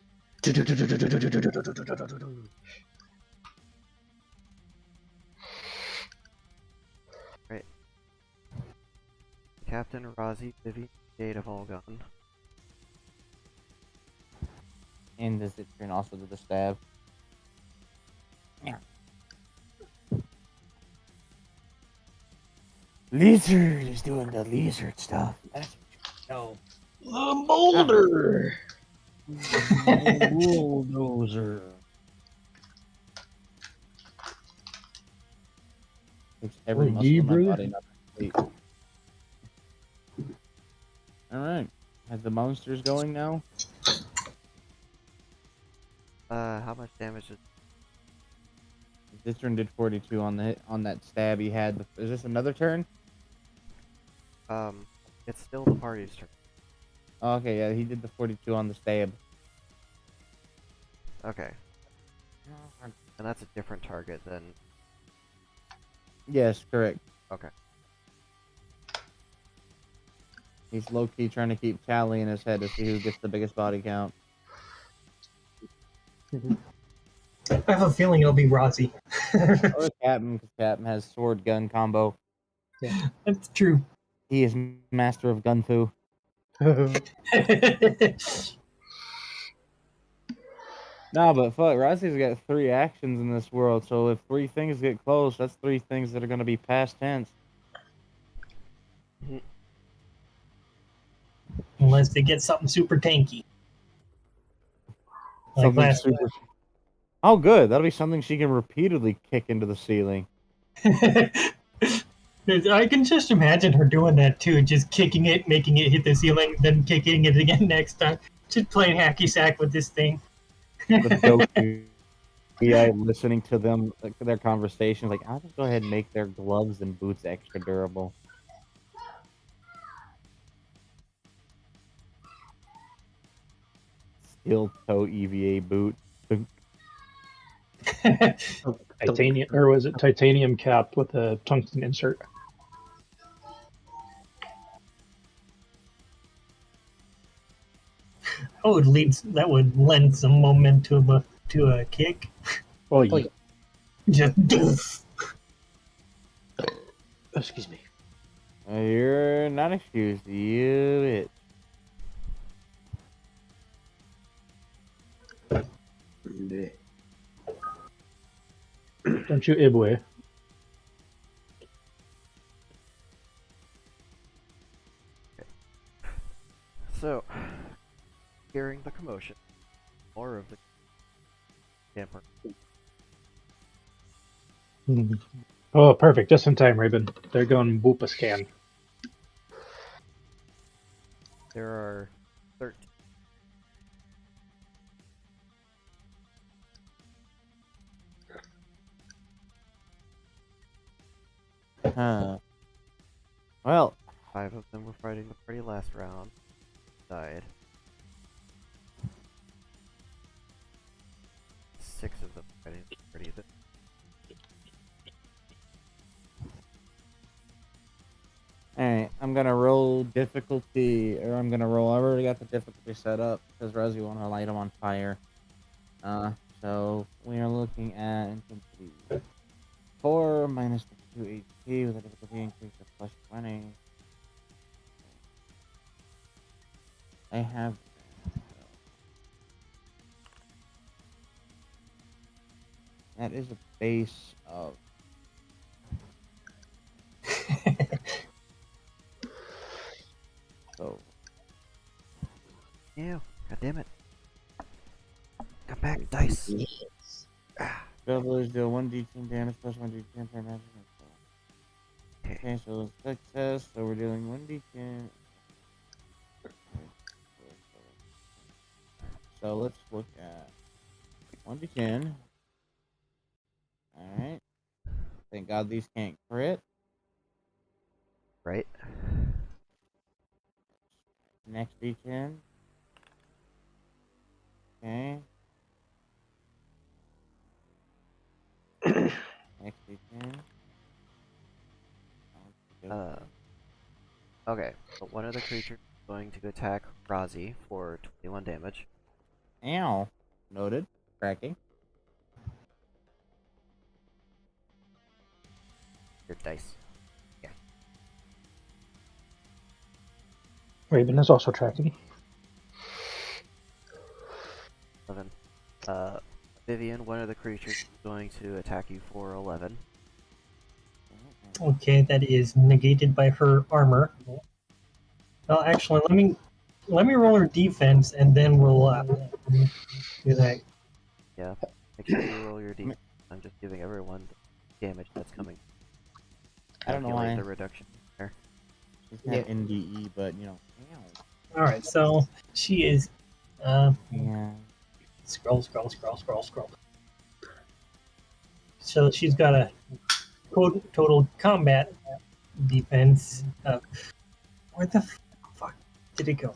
Captain, Rozzy, Vivi, Jade have all gone. And does it turn also to the stab? Lizard is doing the lizard stuff. That's what you The boulder. know. Bulldozer. Takes every muscle in my body not to sleep. Alright. Has the monsters going now? How much damage is... This turn did 42 on that stab he had. Is this another turn? It's still the party's turn. Okay, yeah, he did the 42 on the stab. Okay. And that's a different target than... Yes, correct. Okay. He's low-key trying to keep tally in his head to see who gets the biggest body count. I have a feeling it'll be Rozzy. Or Captain, because Captain has sword-gun combo. That's true. He is master of gun fu. No, but fuck, Razi's got 3 actions in this world, so if 3 things get close, that's 3 things that are going to be past tense. Unless they get something super tanky. Like Something last super... Oh, good. That'll be something she can repeatedly kick into the ceiling. I can just imagine her doing that too, just kicking it, making it hit the ceiling, then kicking it again next time. Just playing hacky sack with this thing. With Goku. Yeah, listening to them, like, their conversations, like, I'll just go ahead and make their gloves and boots extra durable. Steel toe EVA boot. Titanium, or was it titanium cap with a tungsten insert? That would lend some momentum to a kick. Oh, yeah. Just doof. Excuse me. You're not excused, you bitch. Don't you Ibwe. So, hearing the commotion, more of the camper. Oh, perfect. Just in time, Raven. They're going boop a scan. There are 13. Huh. Well, 5 of them were fighting the party last round. Died. 6 of them fighting the party that... alright, I'm gonna roll difficulty, or I'm gonna roll, I've already got the difficulty set up, because Rosie wanna light them on fire. So, we are looking at intensity 4 minus the 2 HP with a difficulty increase of plus 20. I have... That is a base of... So... Ew, god damn it. Come back, dice! Yes. Travelers deal 1d10 damage plus 1d10 per magic. Okay, so success, so we're dealing 1d10. So let's look at 1d10. Alright. Thank God these can't crit. Right? Next d10. Okay. Next d10. Okay, so one of the creatures is going to attack Razi for 21 damage. Ow. Noted. Cracking. Your dice. Yeah. Raven is also tracking. 11. Vivian, one of the creatures is going to attack you for 11. Okay, that is negated by her armor. Well, actually, let me roll her defense, and then we'll do that. Yeah, make sure you roll your d. I'm just giving everyone the damage that's coming. I don't know Calculate why. the reduction there. It's not NDE, but you know. All right, so she is. Yeah. Scroll. So she's got a total combat defense. Where the fuck did it go?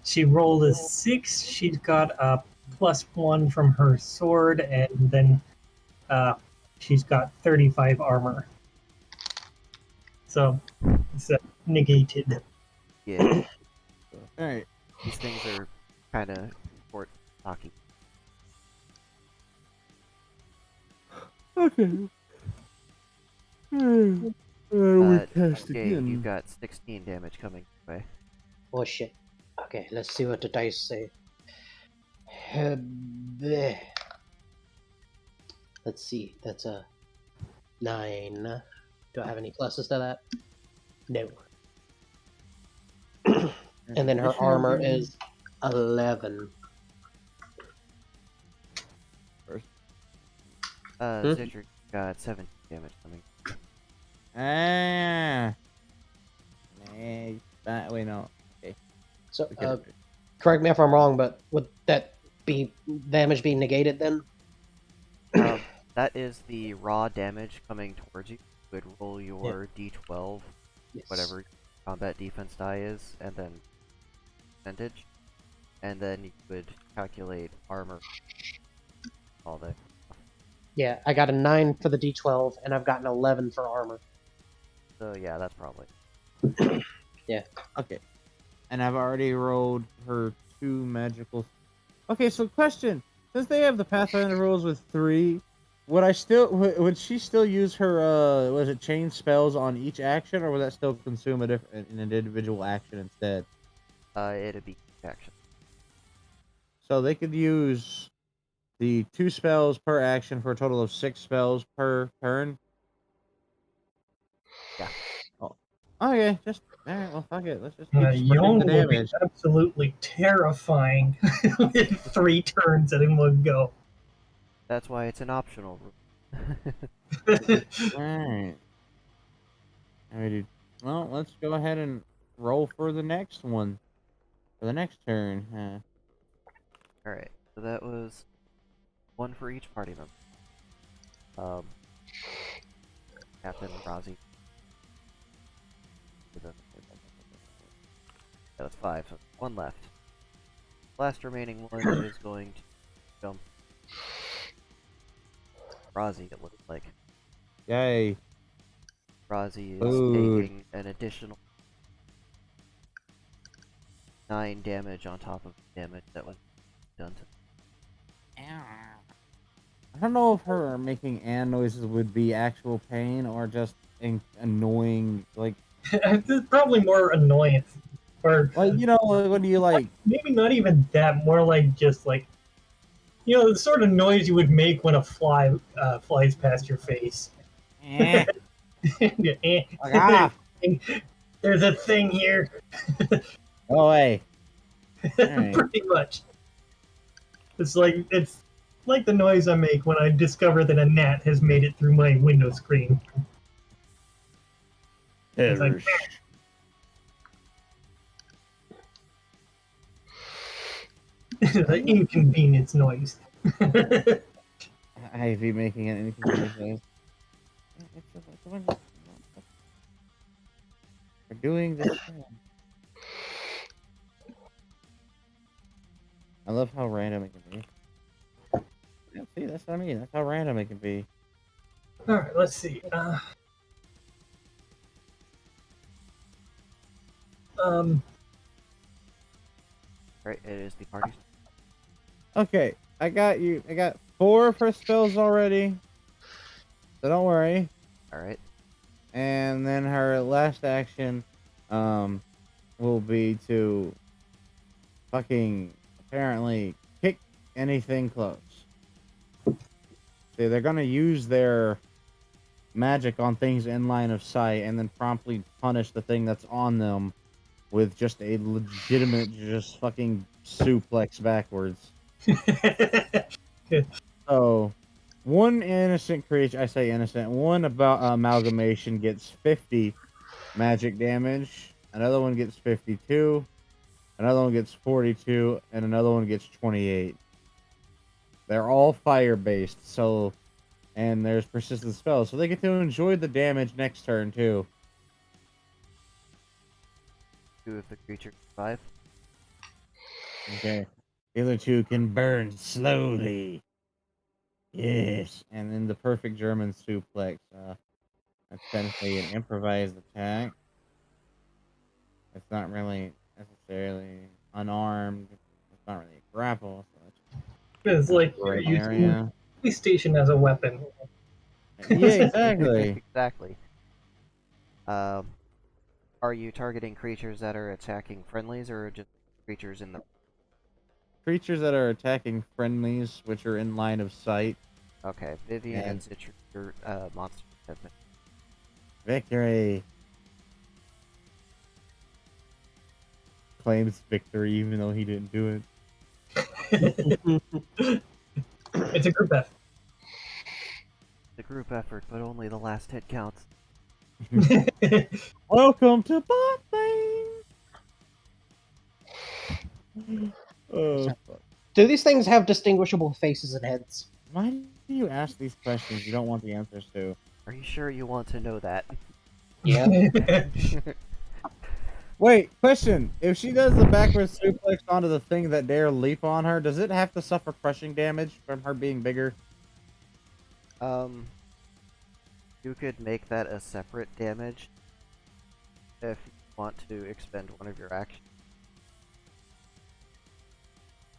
She rolled a 6. She's got a +1 from her sword, and then she's got 35 armor. So it's negated. Yeah, Alright. these things are kind of short, stocky. Okay. We cast Jade, again. you've got 16 damage coming your way. Oh shit. Okay, let's see what the dice say. Bleh. Let's see, that's a 9. Do I have any pluses to that? No. And then her armor is 11. Zidric got 17 damage coming. Wait, no. Okay. So, correct me if I'm wrong, but would that be damage be negated then? That is the raw damage coming towards you. You would roll your d12, Yes. whatever your combat defense die is, and then percentage, and then you would calculate armor. All that. Yeah, I got a 9 for the d12, and I've got an 11 for armor. So yeah, that's probably. Yeah. Okay. And I've already rolled her 2 magical. Okay, so question: since they have the Pathfinder rules with 3, would she still use her was it chain spells on each action, or would that still consume an individual action instead? It'd be action. So they could use the 2 spells per action for a total of 6 spells per turn. Yeah. Oh. Okay, just alright. Well, fuck it. Let's just keep spreading Yon the will be damage. absolutely terrifying with 3 turns in one go. That's why it's an optional rule. Alright. Well, let's go ahead and roll for the next one. For the next turn. Alright, so that was 1 for each party member. Captain Razi. Yeah, that's 5, so 1 left. Last remaining one is going to jump. Razi, it looks like. Yay. Razi is Food. taking an additional 9 damage on top of the damage that was done to. I don't know if her making noises would be actual pain or just annoying, like... It's probably more annoyance. Or, like, you know, when you, like... maybe not even that, more like just like, you know, the sort of noise you would make when a fly flies past your face. Like, ah! There's a thing here. Go away. Right. Pretty much. It's like the noise I make when I discover that a gnat has made it through my window screen. It's like, it's an inconvenience noise. I be making an inconvenience noise. We're doing this thing. I love how random it can be. Yeah, see, that's what I mean. That's how random it can be. Alright, let's see. Right, it is the party's. Okay, I got you. I got 4 first spells already. So don't worry. Alright. And then her last action will be to fucking apparently kick anything close. See, they're gonna use their magic on things in line of sight and then promptly punish the thing that's on them with just a legitimate just fucking suplex backwards. So, one innocent creature, I say innocent, one about amalgamation gets 50 magic damage, another one gets 52, another one gets 42, and another one gets 28. They're all fire-based, so, and there's persistent spells, so they get to enjoy the damage next turn, too. 2 of the creatures survive. Okay. The other 2 can burn slowly. Yes. And then the perfect German suplex. That's technically an improvised attack. It's not really necessarily unarmed. It's not really a grapple. So It's like you're right using area. PlayStation as a weapon. Yeah, exactly. Exactly. Are you targeting creatures that are attacking friendlies or just creatures in the... Creatures that are attacking friendlies, which are in line of sight. Okay, Vivian and And Citrus monsters have been... victory. Claims victory even though he didn't do it. It's a group effort. The group effort, but only the last hit counts. Welcome to bot lane. Oh, fuck. Do these things have distinguishable faces and heads? Why do you ask these questions you don't want the answers to? Are you sure you want to know that? Yeah. Wait, question. If she does the backwards suplex onto the thing that dare leap on her, does it have to suffer crushing damage from her being bigger? You could make that a separate damage if you want to expend one of your actions.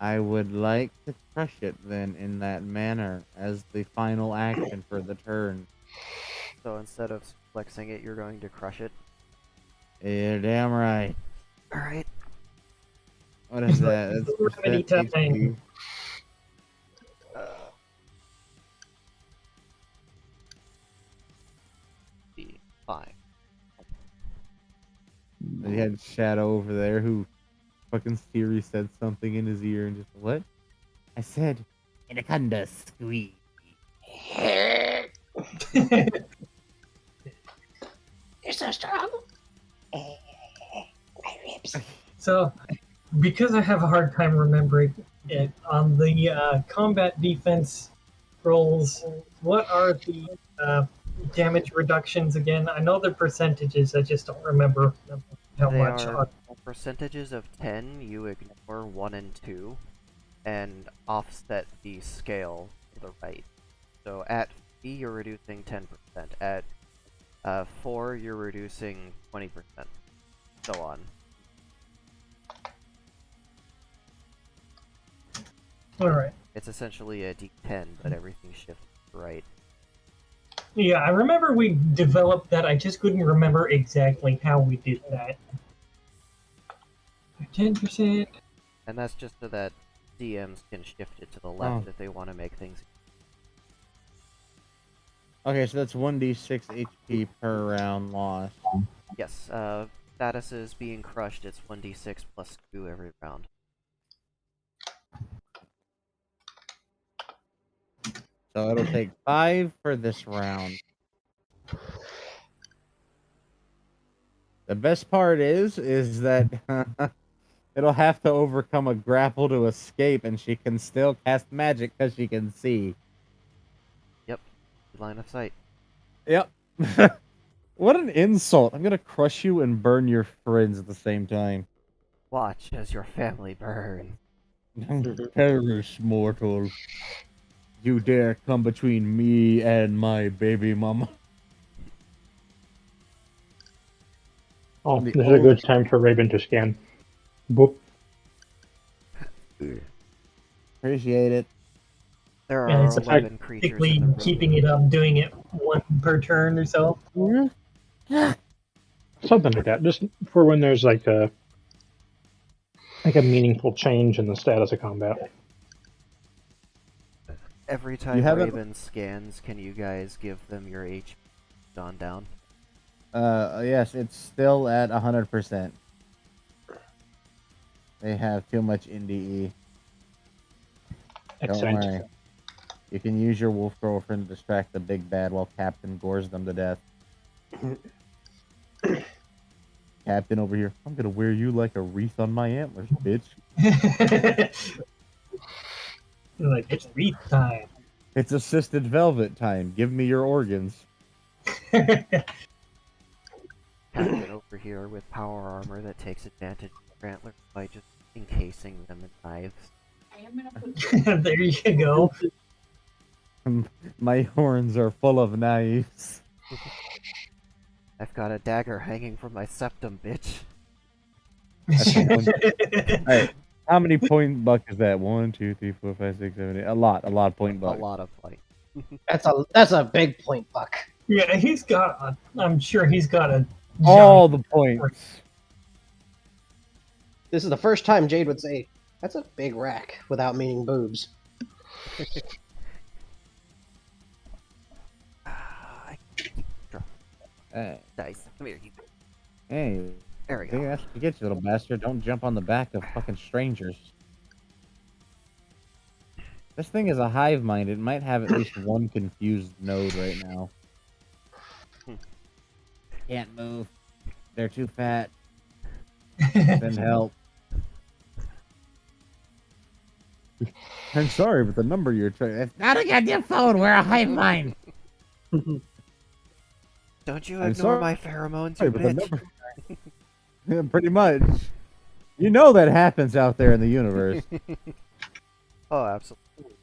I would like to crush it then in that manner as the final action for the turn. So instead of flexing it, you're going to crush it. Yeah, damn right. Alright. What is that? That's percent HP. Fine. He had Shadow over there who fucking Siri said something in his ear and just, what? I said, Anaconda squeeze. You're so strong. My ribs. So, because I have a hard time remembering it, on the combat defense rolls, what are the damage reductions again? I know the percentages, I just don't remember how They much. are percentages of 10, you ignore 1 and 2, and offset the scale to the right. So at 3, you're reducing 10%. At 4, you're reducing 20%. So on. Alright. It's essentially a D10, but everything shifts right. Yeah, I remember we developed that, I just couldn't remember exactly how we did that. 10%. And that's just so that DMs can shift it to the left if they want to make things... Okay, so that's 1d6 HP per round lost. Yes, status is being crushed, it's 1d6 plus 2 every round. So it'll take 5 for this round. The best part is that it'll have to overcome a grapple to escape, and she can still cast magic because she can see. Yep, line of sight. Yep. What an insult. I'm gonna crush you and burn your friends at the same time. Watch as your family burns. Perish, mortal. You dare come between me and my baby mama. Oh, this is a good time for Raven to scan. Boop. Appreciate it. There Yeah, are it's 11 creatures in the basically room. keeping it up, doing it one per turn or so. Something like that. Just for when there's like a meaningful change in the status of combat. Every time haven't- Raven scans, can you guys give them your HP gone down? Yes, it's still at 100%. They have too much NDE. Don't Excellent. worry. You can use your wolf girlfriend to distract the big bad while Captain gores them to death. Captain over here, I'm gonna wear you like a wreath on my antlers, bitch. Like, it's wreath time. It's assisted velvet time. Give me your organs. Captain over here with power armor that takes advantage of antlers by just encasing them in knives. There you go. My horns are full of knives. I've got a dagger hanging from my septum, bitch. Alright, how many point buck is that? 1, 2, 3, 4, 5, 6, 7, 8. A lot of point buck. A lot of fight. That's a big point buck. Yeah, he's got a. I'm sure he's got a. All giant- the points. This is the first time Jade would say, "That's a big rack," without meaning boobs. I Dice. Come here. Hey, There we hey, go. that's what you get, you little bastard. Don't jump on the back of fucking strangers. This thing is a hive mind. It might have at least one confused node right now. Can't move. They're too fat. Send help. I'm sorry, but the number you're trying. It's not a goddamn phone. We're a hive mind. Don't you I'm ignore sorry, my pheromones, Sorry, you but the bitch. number. Yeah, pretty much. You know that happens out there in the universe. Oh, absolutely.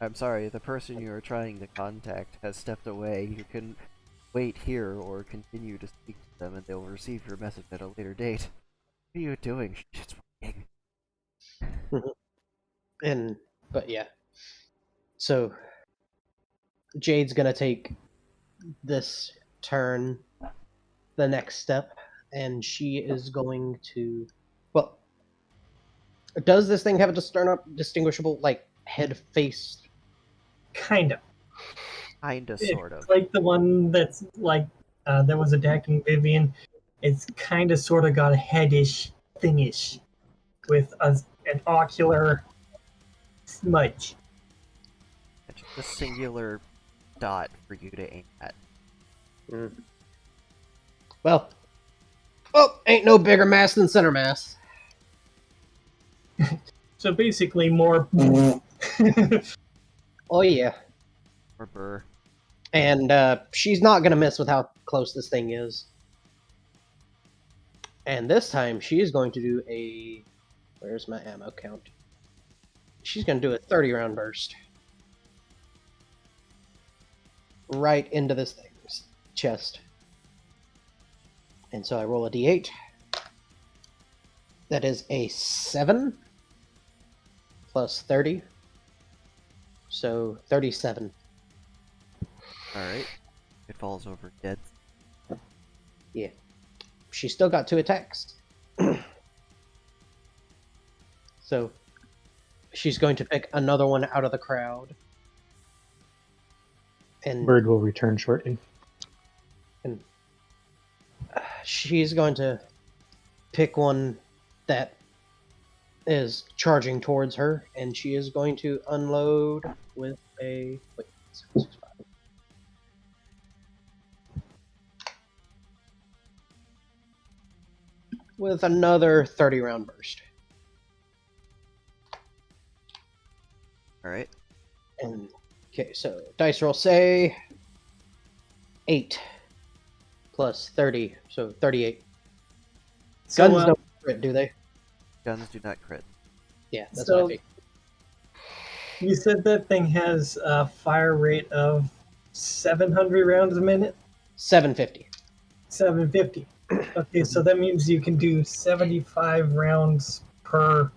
I'm sorry, the person you are trying to contact has stepped away. You can wait here or continue to speak to them and they'll receive your message at a later date. What are you doing? Shit's working. But yeah. So Jade's gonna take this turn, the next step, and she is going to. Well, does this thing have a distinguishable like head face? Kind of. Kinda, sort of. It's like the one that's like that was attacking Vivian. It's kind of sort of got a headish thingish with an ocular smudge. It's just a singular dot for you to aim at. Well, ain't no bigger mass than center mass. So basically, more. Oh yeah, Or burr. and she's not gonna miss with how close this thing is. And this time, she is going to do a. Where's my ammo count? She's going to do a 30-round burst. Right into this thing's chest. And so I roll a d8. That is a 7 plus 30. So 37. Alright. It falls over dead. Yeah. She's still got 2 attacks. So she's going to pick another one out of the crowd. And Bird will return shortly. she's going to pick one that is charging towards her, and she is going to unload with a. Wait, 765. With another 30-round burst. Alright. And okay, so dice roll say 8 plus 30, so 38. So, Guns don't crit, do they? Guns do not crit. Yeah, that's So- what I think. you said that thing has a fire rate of 700 rounds a minute? 750. 750. Okay, so that means you can do 75 rounds per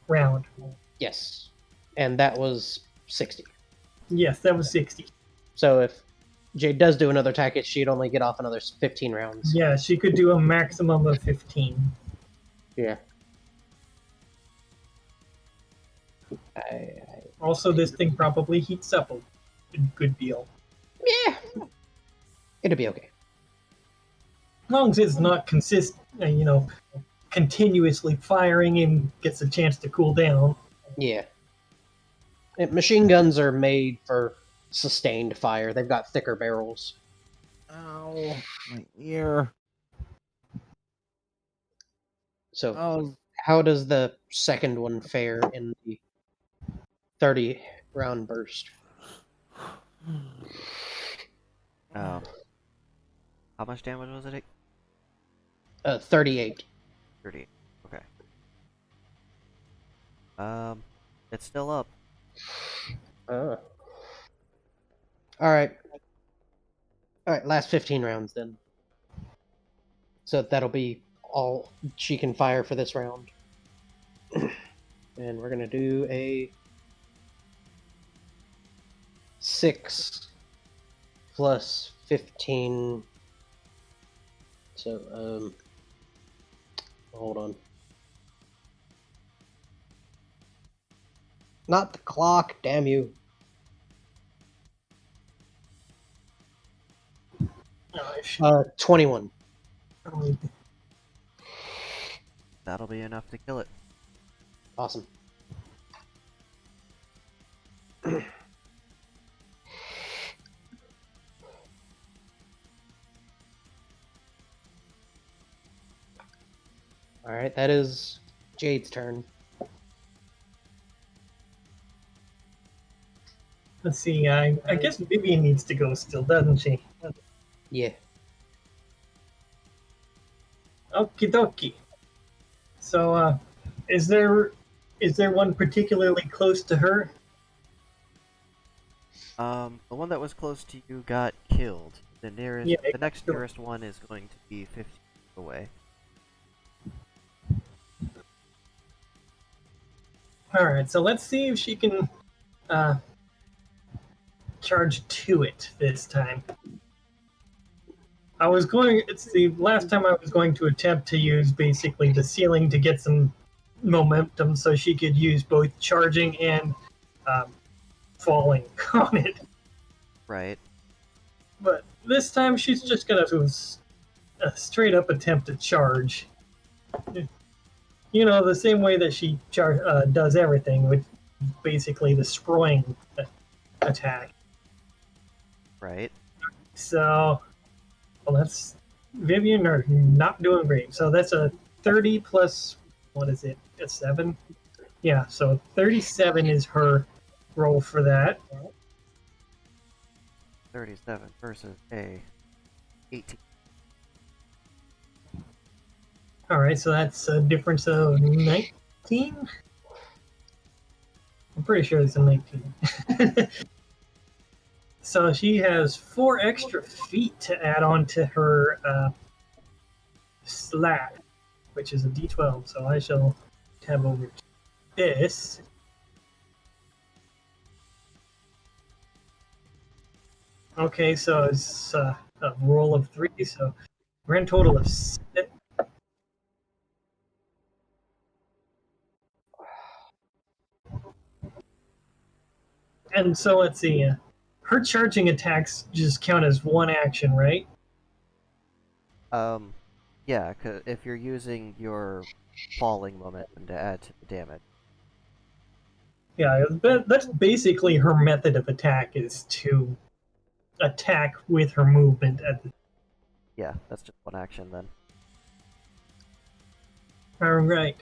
round. Yes. And that was 60. Yes, that was 60. So if Jade does do another attack, she'd only get off another 15 rounds. Yeah, she could do a maximum of 15. Yeah. Also, this thing probably heats up a good deal. Yeah, it'll be okay. As long as it's not continuously firing and gets a chance to cool down. Yeah. Machine guns are made for sustained fire. They've got thicker barrels. Ow, my ear. So, Oh, how does the second one fare in the 30 round burst? How much damage was it? 38. 30. Okay. It's still up. All right. All right, last 15 rounds then. So that'll be all she can fire for this round. And we're going to do a 6 plus 15. So, hold on. Not the clock, damn you. 21. That'll be enough to kill it. Awesome. All right, that is Jade's turn. Let's see. I guess Vivian needs to go still, doesn't she? Yeah. Okie dokie. So, is there one particularly close to her? The one that was close to you got killed. The next sure. nearest one is going to be 50 feet away. All right. So let's see if she can charge to it this time. It's the last time I was going to attempt to use basically the ceiling to get some momentum so she could use both charging and falling on it. Right. But this time she's just going to do a straight up attempt to charge. You know, the same way that she does everything, with basically destroying attack. Right. So, well, that's Vivian are not doing great. So that's a 30 plus, what is it? A 7? Yeah, so 37 is her roll for that. 37 versus a 18. All right, so that's a difference of 19. I'm pretty sure it's a 19. So she has 4 extra feet to add on to her slat, which is a d12. So I shall tab over to this. Okay, so it's a roll of 3, so grand total of 7. And so let's see. Her charging attacks just count as one action, right? Yeah, if you're using your falling momentum to add to the damage. Yeah, that's basically her method of attack, is to attack with her movement at the. Yeah, that's just one action then. All right.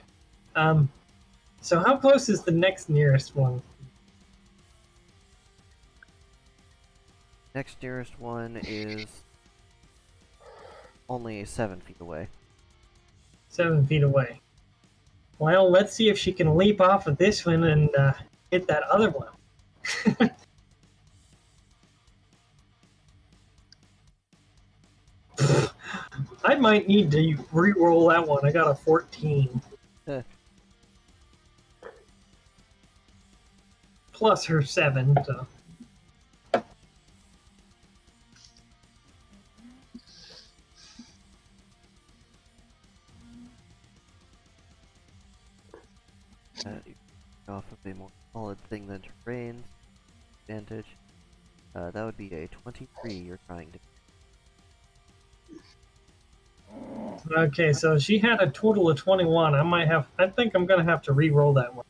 So how close is the next nearest one? Next nearest one is only 7 feet away. 7 feet away. Well, let's see if she can leap off of this one and hit that other one. I might need to re-roll that one. I got a 14. Plus her 7, so. off of a more solid thing than terrain. Advantage. That would be a 23 you're trying to. Okay, so she had a total of 21. I think I'm gonna have to re-roll that one.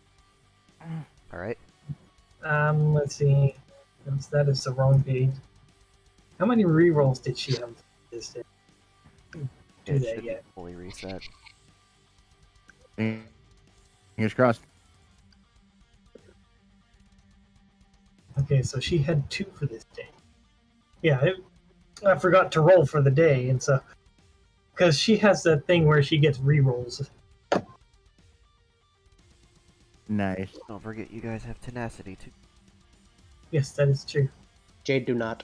Alright. Let's see. That is the wrong page. How many re-rolls did she have this day? Do It that should yet? be fully reset. Fingers crossed. Okay, so she had 2 for this day. Yeah, I forgot to roll for the day, and so because she has that thing where she gets re-rolls. Nice. Don't forget you guys have tenacity too. Yes, that is true. Jade, do not.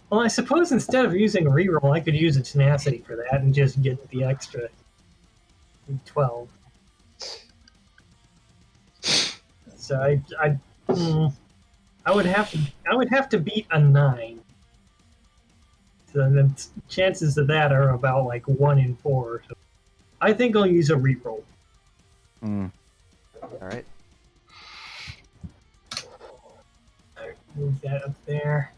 Well, I suppose instead of using a reroll, I could use a tenacity for that and just get the extra 12. So I would have to beat a 9. So the chances of that are about like 1 in 4. So I think I'll use a reroll. Alright. Move that up there.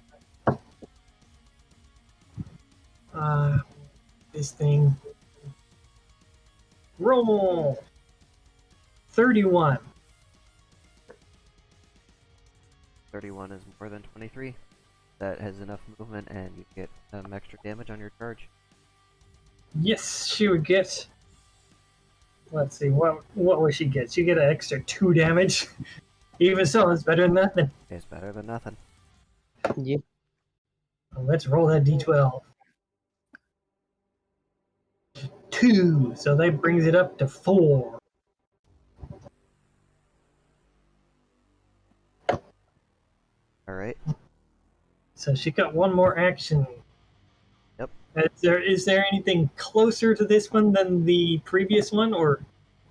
This thing. Roll 31. 31 is more than 23. That has enough movement and you get some extra damage on your charge. Yes, she would get. Let's see, what would she get? She get an extra 2 damage. Even so, it's better than nothing. It's better than nothing. Yeah. Well, let's roll that d12. 2, so that brings it up to 4. Alright. So she got 1 more action. Yep. Is there anything closer to this one than the previous one, or do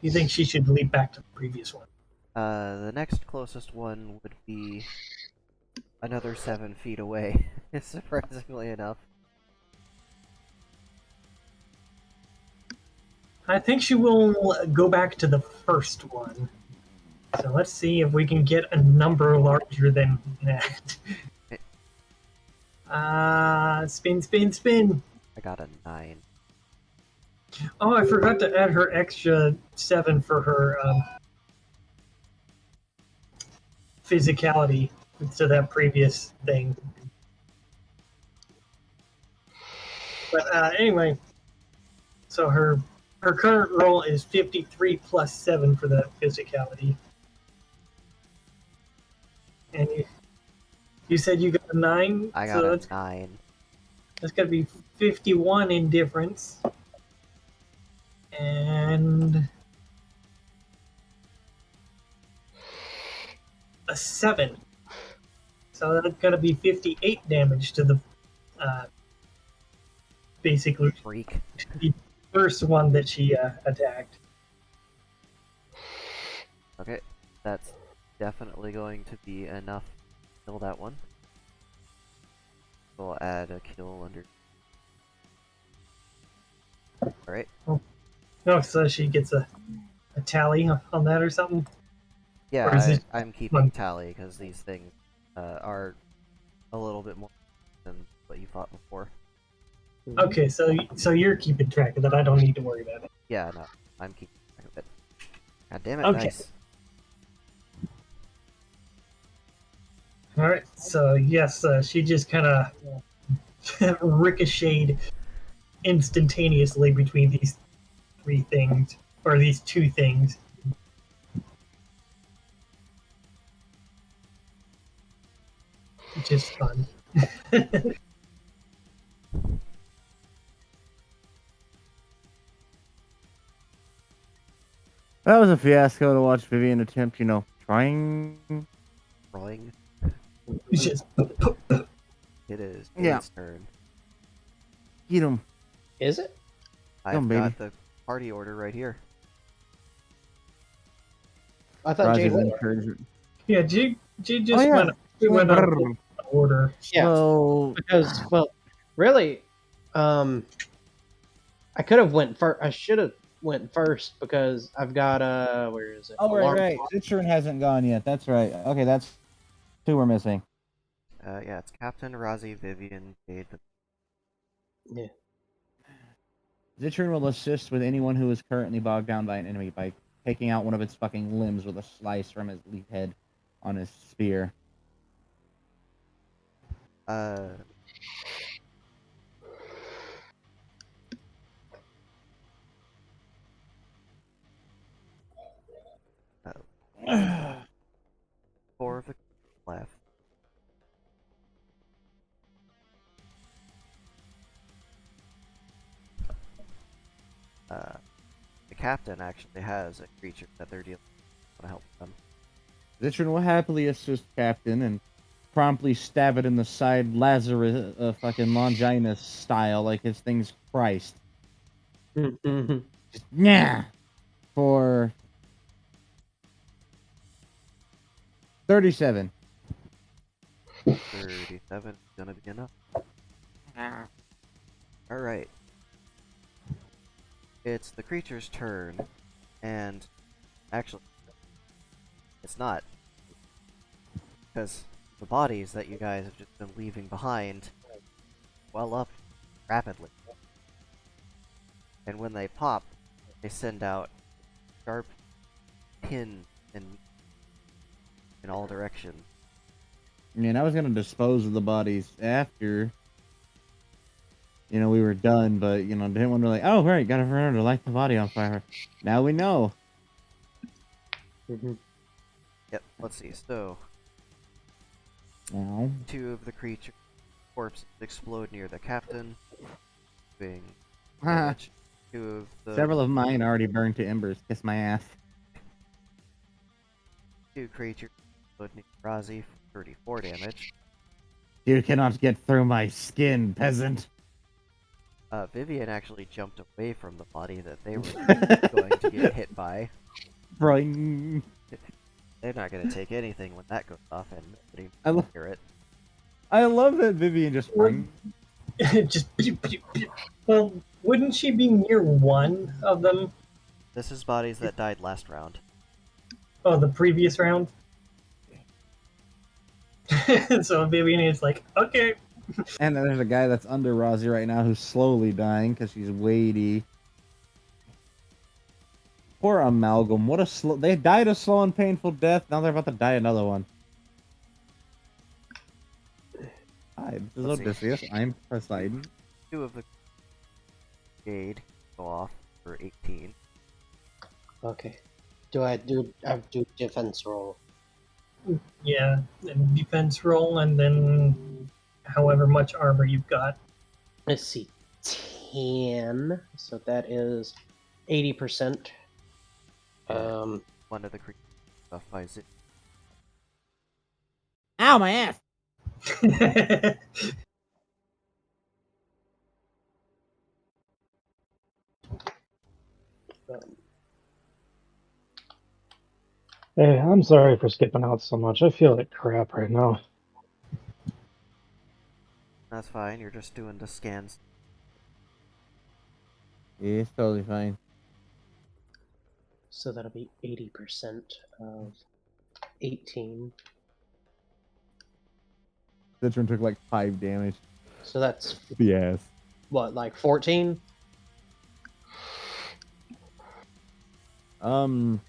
you think she should leap back to the previous one? The next closest one would be another 7 feet away, surprisingly enough. I think she will go back to the first one. So let's see if we can get a number larger than that. Spin, spin, spin. I got a 9. Oh, I forgot to add her extra 7 for her physicality to that previous thing. But anyway, so her current roll is 53 plus 7 for the physicality. And you said you got a 9? I got a 9. That's got to be 51 in difference. And a 7. So that's going to be 58 damage to the basically Freak. the first one that she attacked. Okay, that's definitely going to be enough to kill that one. We'll add a kill under. Alright. Oh, so she gets a tally on that or something? Yeah, Or is it I'm keeping tally because these things are a little bit more than what you fought before. Okay, so you're keeping track of that. I don't need to worry about it. Yeah, no, I'm keeping track of it. God damn it, Okay. nice. All right, so yes, she just kind of ricocheted instantaneously between these 3 things, or these 2 things. Which is fun. That was a fiasco to watch Vivian attempt, trying. Rolling. It's just It is Yeah. its turn. Get him. Is it? I've Come, got baby. the party order right here. I thought Jade Roger's went. encouragement. yeah, G just yeah. went out of order. Yeah, So, because really, I could have went first. I should have went first because I've got where is it? Oh, Alarm right. clock. Citroen hasn't gone yet. That's right. Okay, that's 2 we're missing. Yeah, it's Captain, Razi, Vivian, Jade. Yeah. Citroen will assist with anyone who is currently bogged down by an enemy by taking out one of its fucking limbs with a slice from his leaf head on his spear. Uh, uh, 4 of the left. The captain actually has a creature that they're dealing with. Want to help them? Citroen will happily assist Captain and promptly stab it in the side Lazarus fucking Longinus style like his thing's Christ. Just, yeah. For 37. 37 is gonna be enough. Alright. It's the creature's turn, and actually, it's not. Because the bodies that you guys have just been leaving behind well up rapidly. And when they pop, they send out sharp pins in all directions. I mean, I was gonna dispose of the bodies after, we were done, but, didn't want to oh, right, gotta remember to light the body on fire. Now we know. Yep, let's see, so... Now. 2 of the creature corpses explode near the captain, doing Ah, damage. 2 of the... several of mine already burned to embers. Kiss my ass. 2 creatures explode near Razi for 34 damage. You cannot get through my skin, peasant. Vivian actually jumped away from the body that they were going to get hit by. Boing. They're not going to take anything when that goes off, and nobody I, will hear it. I love that Vivian just sprang. Just pew, pew, pew. Well, wouldn't she be near one of them? This is bodies that died last round. Oh, the previous round. So Vivian is like, okay. And then there's a guy that's under Rozzy right now who's slowly dying because she's weighty. Poor Amalgam. What a slow... They died a slow and painful death. Now they're about to die another one. Hi, this is Let's see. Odysseus. I'm Poseidon. 2 of the Jade go off for 18. Okay. Do I do defense roll? Yeah, and defense roll, and then however much armor you've got. Let's see. 10. So that is 80%. One of the creatures buffed by Zit. Ow, my ass! Hey, I'm sorry for skipping out so much. I feel like crap right now. That's fine, you're just doing the scans. Yeah, it's totally fine. So that'll be 80% of 18. Citron took like 5 damage. So that's Yes. what, like 14? 80%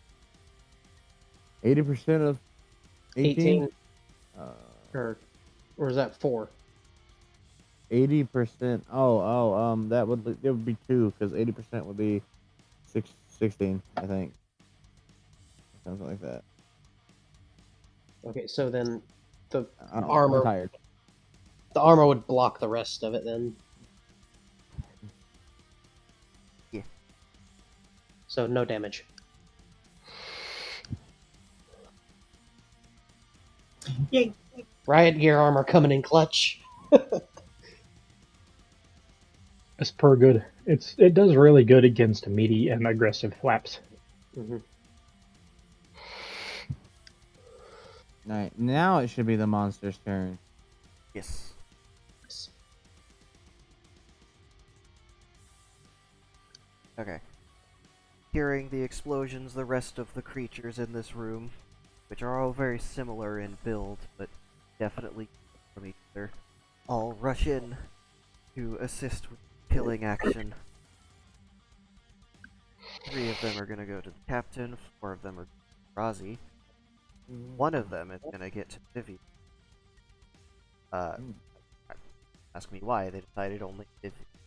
of 18? Or is that 4? 80%. That would be 2 because 80% would be 16, I think. Something like that. Okay, so then the I'm armor tired. would block the rest of it then. Yeah. So no damage. Yay. Riot gear armor coming in clutch. It's per good. It does really good against meaty and aggressive flaps. Alright, now it should be the monster's turn. Yes. Okay. hearing the explosions, the rest of the creatures in this room, which are all very similar in build, but definitely from each other, all rush in to assist with killing action. 3 of them are going to go to the captain, 4 of them are Razi. 1 of them is going to get to Vivi. Ask me why. They decided only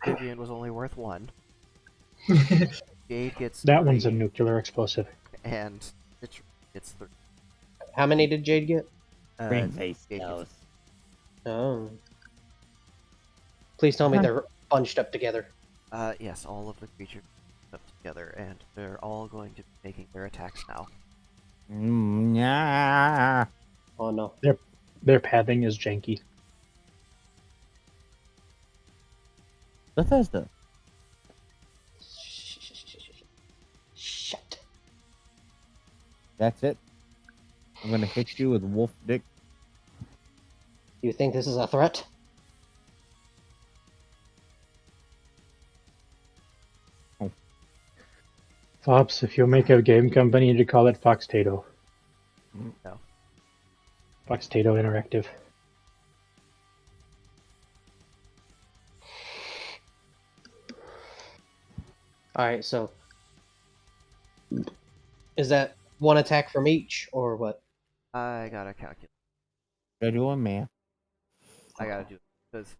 Vivian was only worth 1. Jade gets That 3, one's a nuclear explosive. and Citra gets 3. How many did Jade get? Green face Jade gets nose. Oh. Please tell me they're bunched up together. Yes, all of the creatures up together, and they're all going to be making their attacks now. Yeah. Oh no. Their pathing is janky. Bethesda. Shut. That's it. I'm gonna hit you with wolf dick. You think this is a threat? Fops, if you'll make a game company, you call it Fox Tato. No. Fox Tato Interactive. Alright, so is that 1 attack from each, or what? I gotta calculate. Go do a man. I gotta do it. Because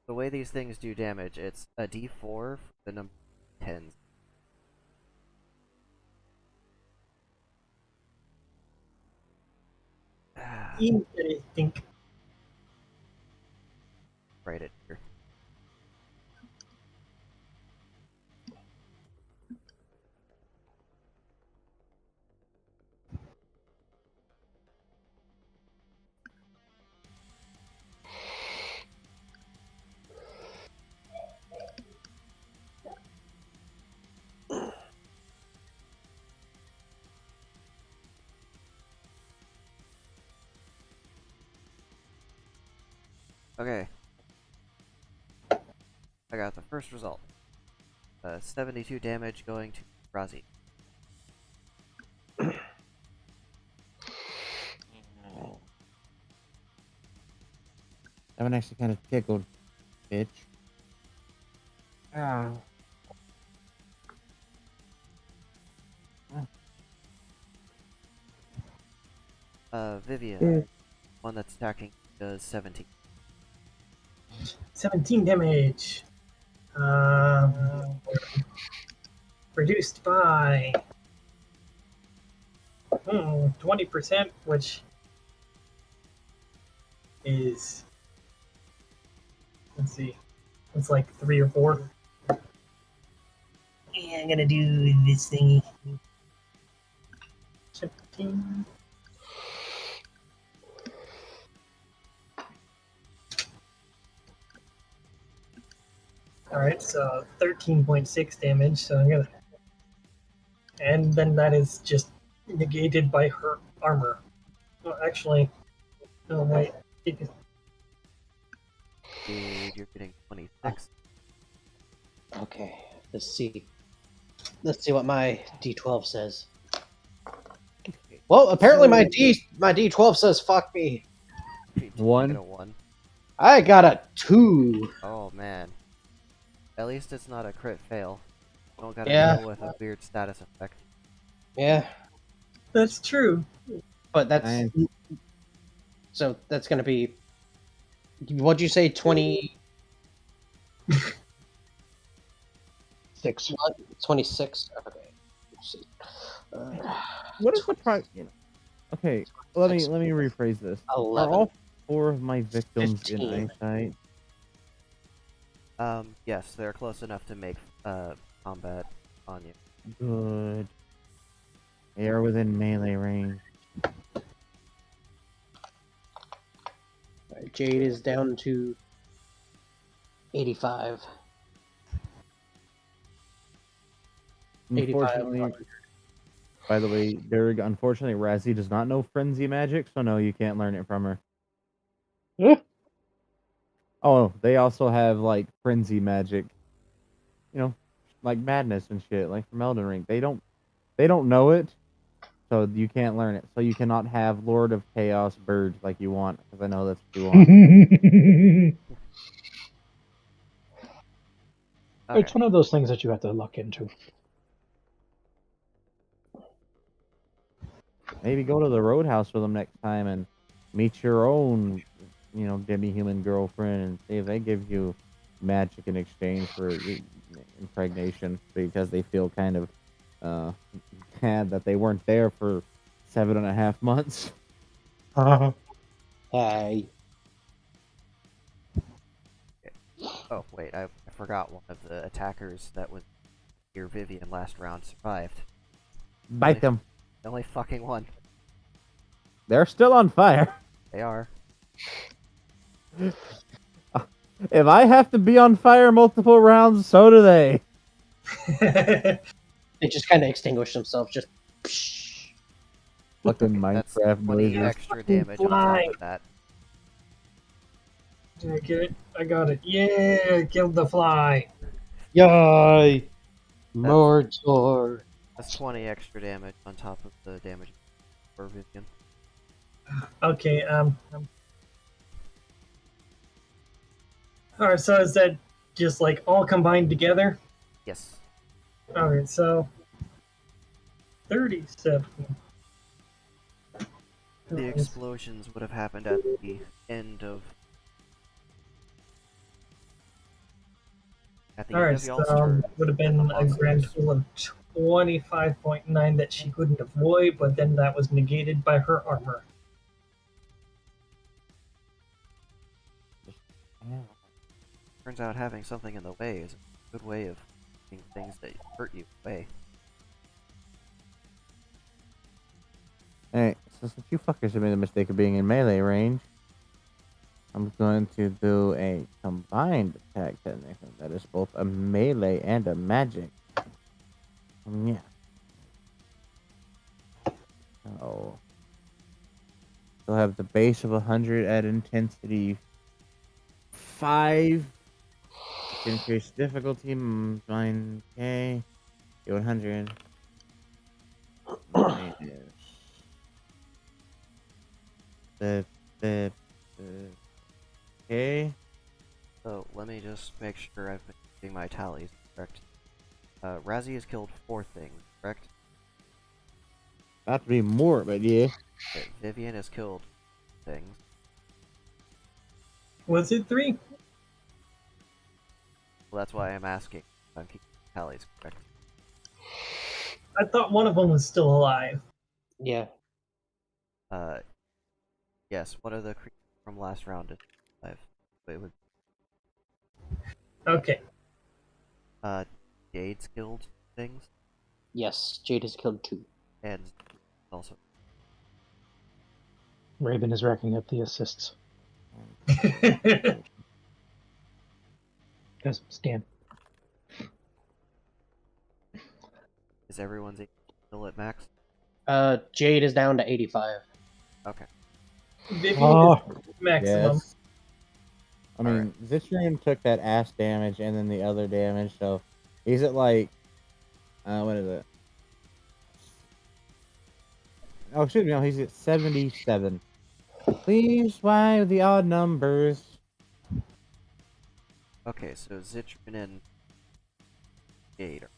the way these things do damage, it's a d4 for the number of 10s. I think. Write it here. Okay. I got the first result. 72 damage going to Razi. That one actually kind of tickled, bitch. Ah. Vivian, one that's attacking, does 17. 17 damage. Reduced by 20%, which is, let's see, it's like 3 or 4. Yeah, I'm gonna do this thingy. 17. Alright, so 13.6 damage, so I'm gonna. And then that is just negated by her armor. Well, actually, no, wait. You're getting 26. Okay, let's see. Let's see what my D12 says. Well, apparently my D12 says fuck me. You get 1. a 1. I got a 2. Oh man. At least it's not a crit fail. You don't gotta Yeah. deal with a weird status effect. Yeah, That's true. but that's Nice. so that's gonna be. What'd you say? 20. 6. 26. Okay. Let's see. What is the price? Okay, let me rephrase this. 11. Are all 4 of my victims 15. in eyesight? Yes, they're close enough to make combat on you. Good. They are within melee range. Alright, Jade is down to 85. 85. Unfortunately, by the way, Derg, unfortunately, Razzie does not know frenzy magic, so no, you can't learn it from her. Eh? Oh, they also have like frenzy magic. Like madness and shit, like from Elden Ring. They don't They don't know it, so you can't learn it. So you cannot have Lord of Chaos birds like you want, because I know that's what you want. Okay. It's one of those things that you have to look into. Maybe go to the Roadhouse with them next time and meet your own, demi-human girlfriend and see if they give you magic in exchange for impregnation, because they feel kind of bad that they weren't there for 7.5 months. Hey. Oh, wait, I forgot one of the attackers that was near Vivian last round survived. Bite them. The only fucking one. They're still on fire. They are. If I have to be on fire multiple rounds, so do they. They just kind of extinguish themselves. Just. Psh. Fucking That's Minecraft 20 noises. extra damage on top of that. Did I get it? I got it. Yeah, killed the fly. Yay! Mordor. That's 20 extra damage on top of the damage for Vivian. Okay, Alright, so is that just like all combined together? Yes. Alright, so 37. The explosions would have happened at the end of... At the end Alright, of y'all's so turn. would have been a grand total of 25.9 that she couldn't avoid, but then that was negated by her armor. Turns out having something in the way is a good way of getting things that hurt you away. Hey, since you fuckers have made the mistake of being in melee range, I'm going to do a combined attack technique that is both a melee and a magic. Yeah. So, they'll have the base of 100 at intensity 5. Increase difficulty, 9k. 100. Minus the okay. So let me just make sure I've been getting my tallies correct. Razzie has killed 4 things, correct? About to be more, but yeah. Okay, Vivian has killed things. Was it 3? Well, that's why I'm asking if I'm keeping tallies correct. I thought one of them was still alive. Yeah. Yes, one of the creatures from last round is alive. It would, Okay. Jade's killed things, Yes, Jade has killed 2. and also Raven is racking up the assists. Guys, scan. is everyone's still at max? Jade is down to 85. Okay. Vivian is maximum. Yes. I mean, Zitrian took that ass damage and then the other damage, so he's at like, what is it? Oh, excuse me, no, he's at 77. Please, why the odd numbers? Okay, so Zitrin and Jade are...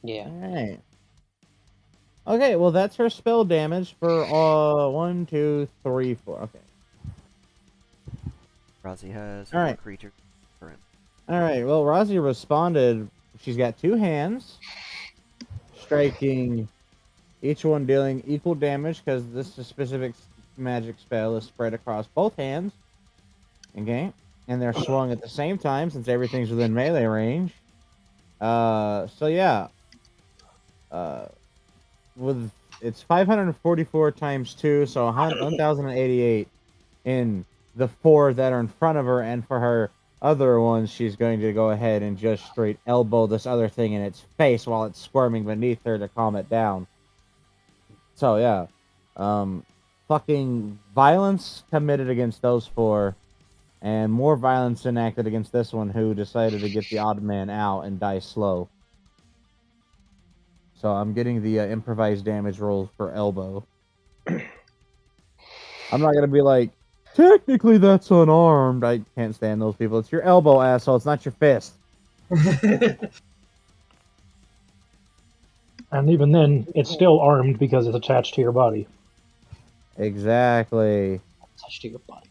Yeah. Alright. Okay, well, that's her spell damage for 1, 2, 3, 4. Okay. Razzie has All 4 right. creatures current. Alright, well, Rozzy responded. She's got 2 hands, striking, each one dealing equal damage, because this specific magic spell is spread across both hands. Okay? And they're swung at the same time, since everything's within melee range. So yeah. With it's 544 times 2, so 1088 in the 4 that are in front of her, and for her other ones, she's going to go ahead and just straight elbow this other thing in its face while it's squirming beneath her to calm it down. So yeah, fucking violence committed against those 4, and more violence enacted against this one who decided to get the odd man out and die slow. So I'm getting the improvised damage roll for elbow. I'm not gonna be like, technically that's unarmed. I can't stand those people. It's your elbow, asshole. It's not your fist. And even then, it's still armed because it's attached to your body. Exactly. Attached to your body.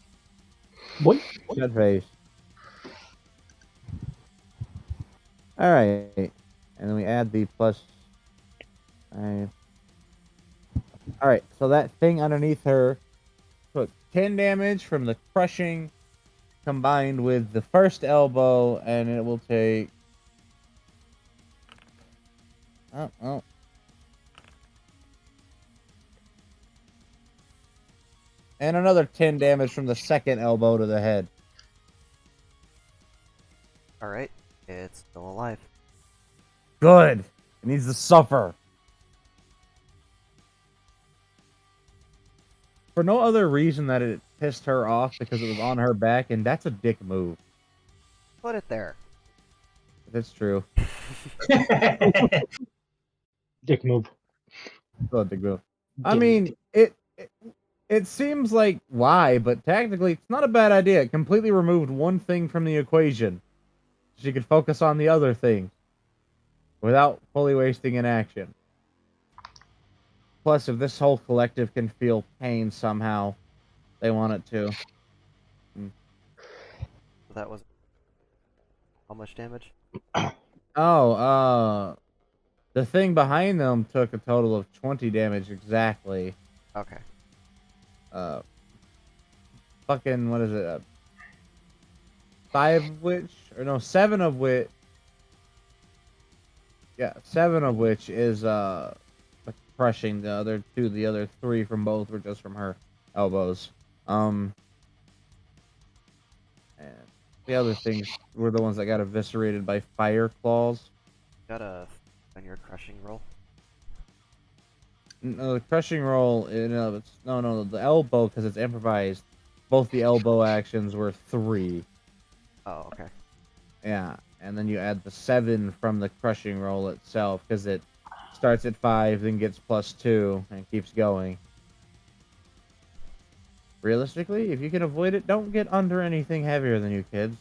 Boy. Good face. All right, and then we add the plus. All right, so that thing underneath her took 10 damage from the crushing, combined with the first elbow, and it will take. Oh. And another 10 damage from the second elbow to the head. Alright, it's still alive. Good. It needs to suffer. For no other reason that it pissed her off because it was on her back, and that's a dick move. Put it there. That's true. Dick move. Still a dick move. I mean, it seems like why, but technically it's not a bad idea. It completely removed one thing from the equation. She could focus on the other thing without fully wasting an action. Plus, if this whole collective can feel pain somehow, they want it to. So that was how much damage? Oh, the thing behind them took a total of 20 damage exactly. Okay. Fucking, what is it? 5 of which, or no, 7 of which. Yeah, 7 of which is crushing. The other 3 from both were just from her elbows. And the other things were the ones that got eviscerated by fire claws. Got a on your crushing roll. No, the crushing roll. No, the elbow, because it's improvised. Both the elbow actions were 3. Oh, okay. Yeah, and then you add the 7 from the crushing roll itself, because it starts at 5, then gets +2, and keeps going. Realistically, if you can avoid it, don't get under anything heavier than you, kids.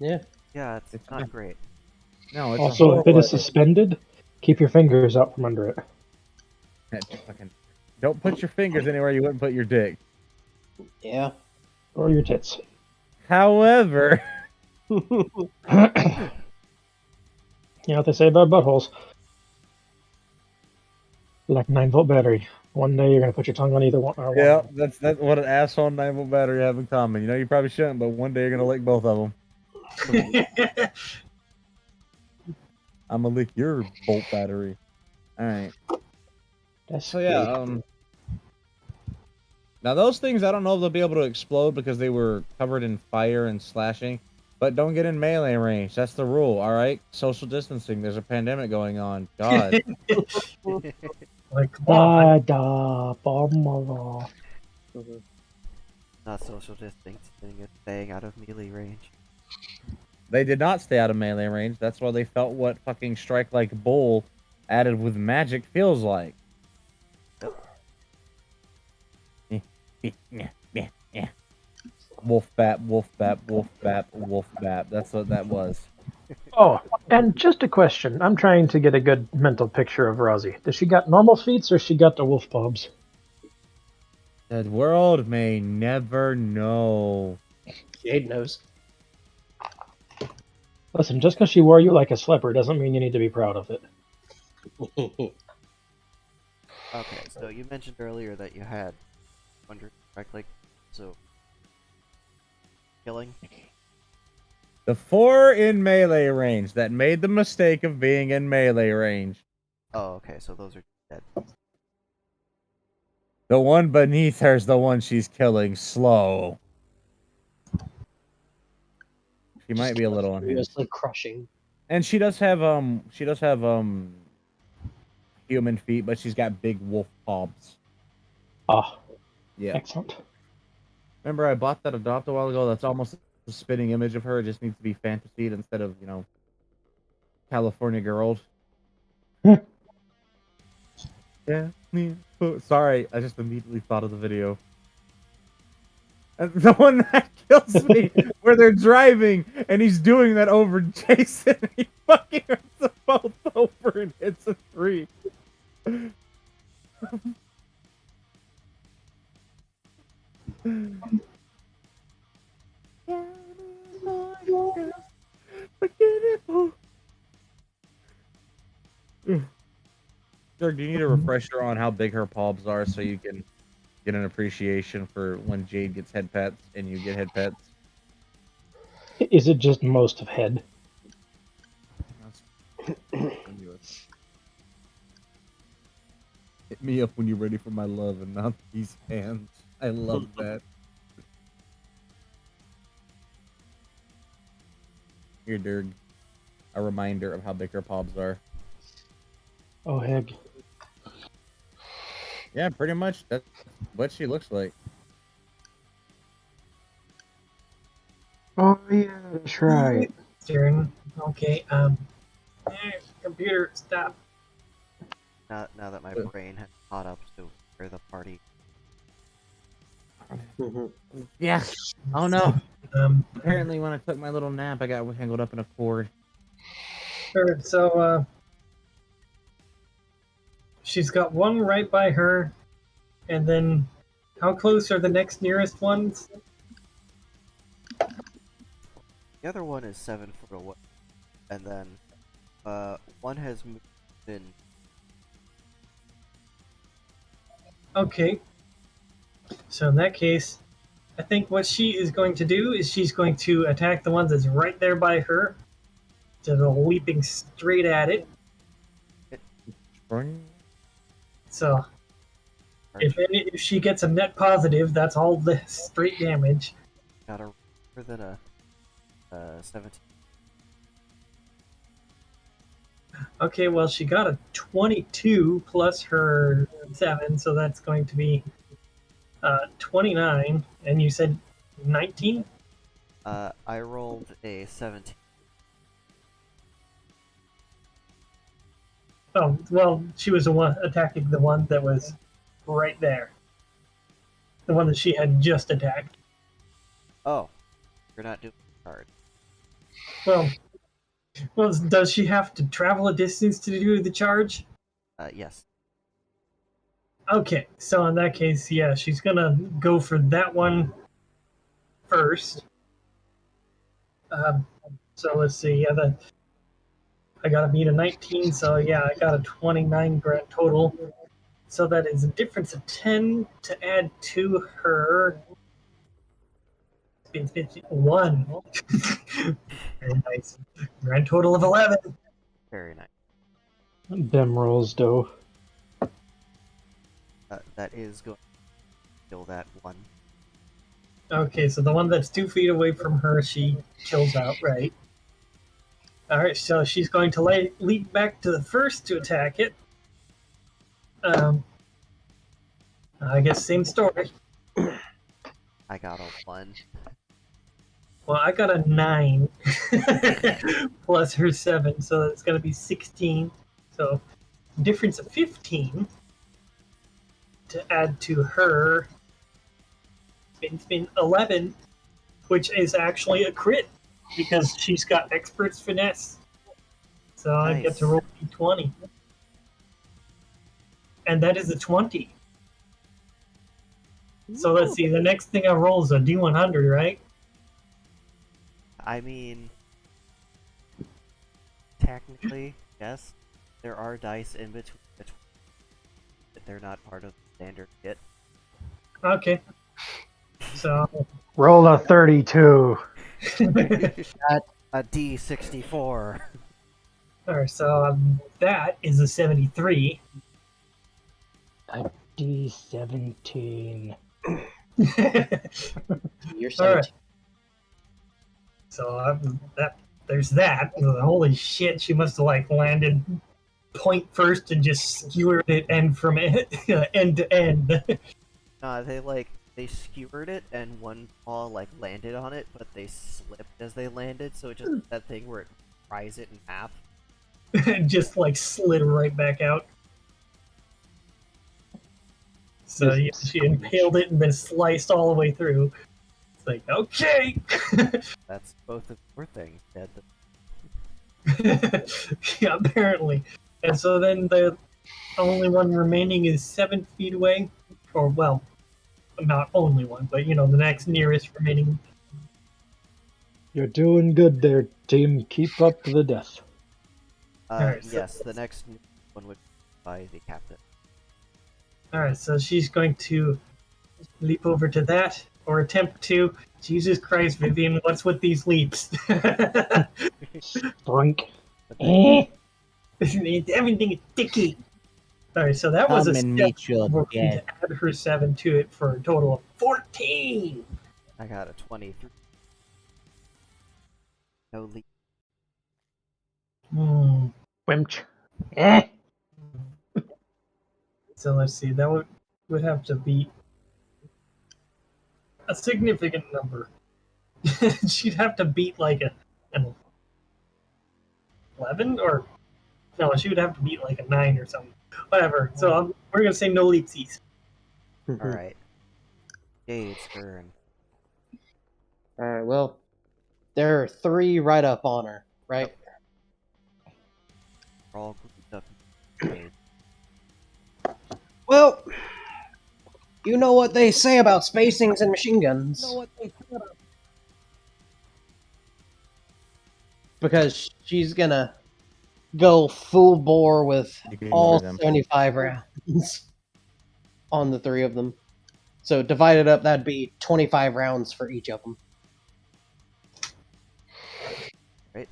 Yeah. Yeah, it's not great. No, it's Also, if it is idea. suspended, keep your fingers out from under it. Don't put your fingers anywhere you wouldn't put your dick. Yeah. Or your tits. However, You know what they say about buttholes? Like 9-volt battery. One day you're gonna put your tongue on either one. Or yeah, one. that's what an asshole and 9-volt battery have in common. You know, you probably shouldn't, but one day you're gonna lick both of them. I'm gonna lick your bolt battery. All right. That's So yeah, now those things I don't know if they'll be able to explode because they were covered in fire and slashing. But don't get in melee range. That's the rule. All right. Social distancing. There's a pandemic going on. God. Like, come on. Not social distancing, it's staying out of melee range. They did not stay out of melee range. That's why they felt what fucking strike like bull added with magic feels like. Wolf bap, wolf bap, wolf bap, wolf bap. That's what that was. Oh, and just a question. I'm trying to get a good mental picture of Rosie. Does she got normal feats or she got the wolf pubs? The world may never know. Jade knows. Listen, just because she wore you like a slipper doesn't mean you need to be proud of it. Okay, so you mentioned earlier that you had 100 correctly, so killing. The 4 in melee range that made the mistake of being in melee range. Oh, okay, so those are dead. The one beneath her is the one she's killing slow. She might be a little unhinged. Seriously crushing. And she does have human feet, but she's got big wolf paws. Ah, Yeah. excellent. Remember I bought that adopt a while ago? That's almost a spitting image of her. It just needs to be fantasied instead of, California girls. Yeah. Sorry, I just immediately thought of the video. The one that kills me, where they're driving and he's doing that over Jason. And he fucking runs them both over and hits a tree. Dirk, do you need a refresher on how big her palms are so you can get an appreciation for when Jade gets head pets and you get head pets? Is it just most of head? Hit me up when you're ready for my love and not these hands. I love that. Here, Dirk. A reminder of how big her palms are. Oh, heck. Yeah, pretty much. That's what she looks like. Oh, yeah, that's right. Turn. Okay. Computer, stop. Now that my brain has caught up to where the party. Yeah. Oh no. Um. Apparently, when I took my little nap, I got tangled up in a cord. Sure. So, she's got one right by her, and then how close are the next nearest ones? The other one is 7 foot away, and then one has moved in. Okay. So in that case, I think what she is going to do is she's going to attack the ones that's right there by her, just leaping straight at it. So if she gets a net positive, that's all the straight damage. Got a more than a 17. Okay, well she got a 22 plus her 7, so that's going to be 29. And you said 19? I rolled a 17. Oh, well, she was the one attacking the one that was right there. The one that she had just attacked. Oh, you're not doing the card. Well, does she have to travel a distance to do the charge? Yes. Okay, so in that case, yeah, she's gonna go for that one first. So let's see, yeah, I gotta beat a 19, so yeah, I got a 29 grand total. So that is a difference of 10 to add to her. It's 51. Very nice. Grand total of 11. Very nice. Them rolls, though. That is going to kill that one. Okay, so the one that's 2 feet away from her, she kills outright. Alright, so she's going to leap back to the first to attack it. I guess same story. I got a 1. Well, I got a 9 plus her 7, so that's going to be 16. So, difference of 15 to add to her. It's been 11, which is actually a crit because she's got expert's finesse. So I get to Nice. roll d20. And that is a 20. So let's see, the next thing I roll is a d100, right? I mean, technically, yes. There are dice in between, but they're not part of the standard kit. Okay. So Roll a 32. A D64. Alright, so that is a 73. A D17. You're All right. 17. So there's that. Holy shit, she must have like landed point first and just skewered it end from end to end. They skewered it and one paw landed on it, but they slipped as they landed, so it just that thing where it pries it in half. Just like slid right back out. So yeah, she impaled it and then sliced all the way through. It's like, okay! That's both of your things dead. Yeah, apparently. And so then the only one remaining is 7 feet away. Or, well, not only one, but the next nearest remaining. You're doing good there, team. Keep up the death. Alright, so Yes, the next one would be by the captain. Alright, so she's going to leap over to that, or attempt to. Jesus Christ, Vivian, what's with these leaps? Brink. Everything is sticky. Alright, so that was a Come and meet your we're going death. to add her 7 to it for a total of 14! I got a 23. No leap. Wimch. So let's see, that would have to be a significant number. She'd have to beat like an 11 or no, she would have to beat like a 9 or something. Whatever. So we're gonna say no leapsies. Alright. Jade's turn. Alright, well, there are 3 right up on her, right? We're all grouped up in Jade. Well, you know what they say about spacings and machine guns. Because she's gonna go full bore with all 75 rounds on the 3 of them. So divided up, that'd be 25 rounds for each of them. Right.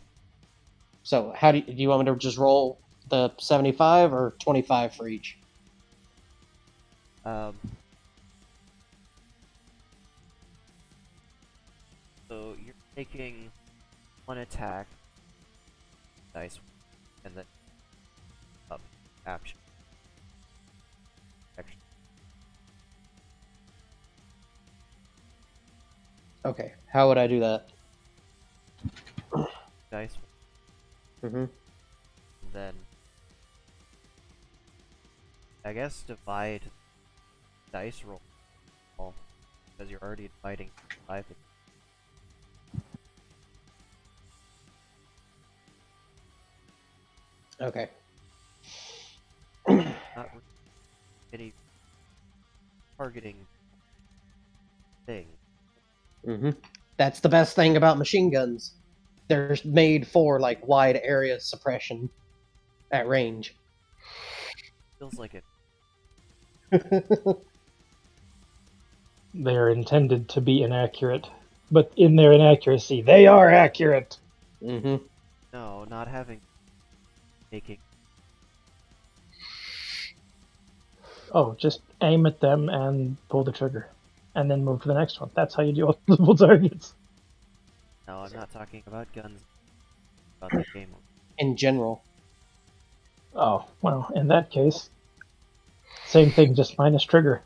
So how do you want me to just roll the 75 or 25 for each? So you're taking 1 attack dice and then up action. Okay, how would I do that? Dice. Mm-hmm. Then I guess divide dice roll because you're already dividing 5. Okay. Not really any targeting thing. Mm-hmm. That's the best thing about machine guns. They're made for like wide area suppression at range. Feels like it. They're intended to be inaccurate, but in their inaccuracy, they are accurate. Mm-hmm. No, not having making. Oh, just aim at them and pull the trigger, and then move to the next one. That's how you deal with multiple targets. No, I'm not talking about guns. About the game. In general. Oh, well, in that case, same thing, just minus trigger.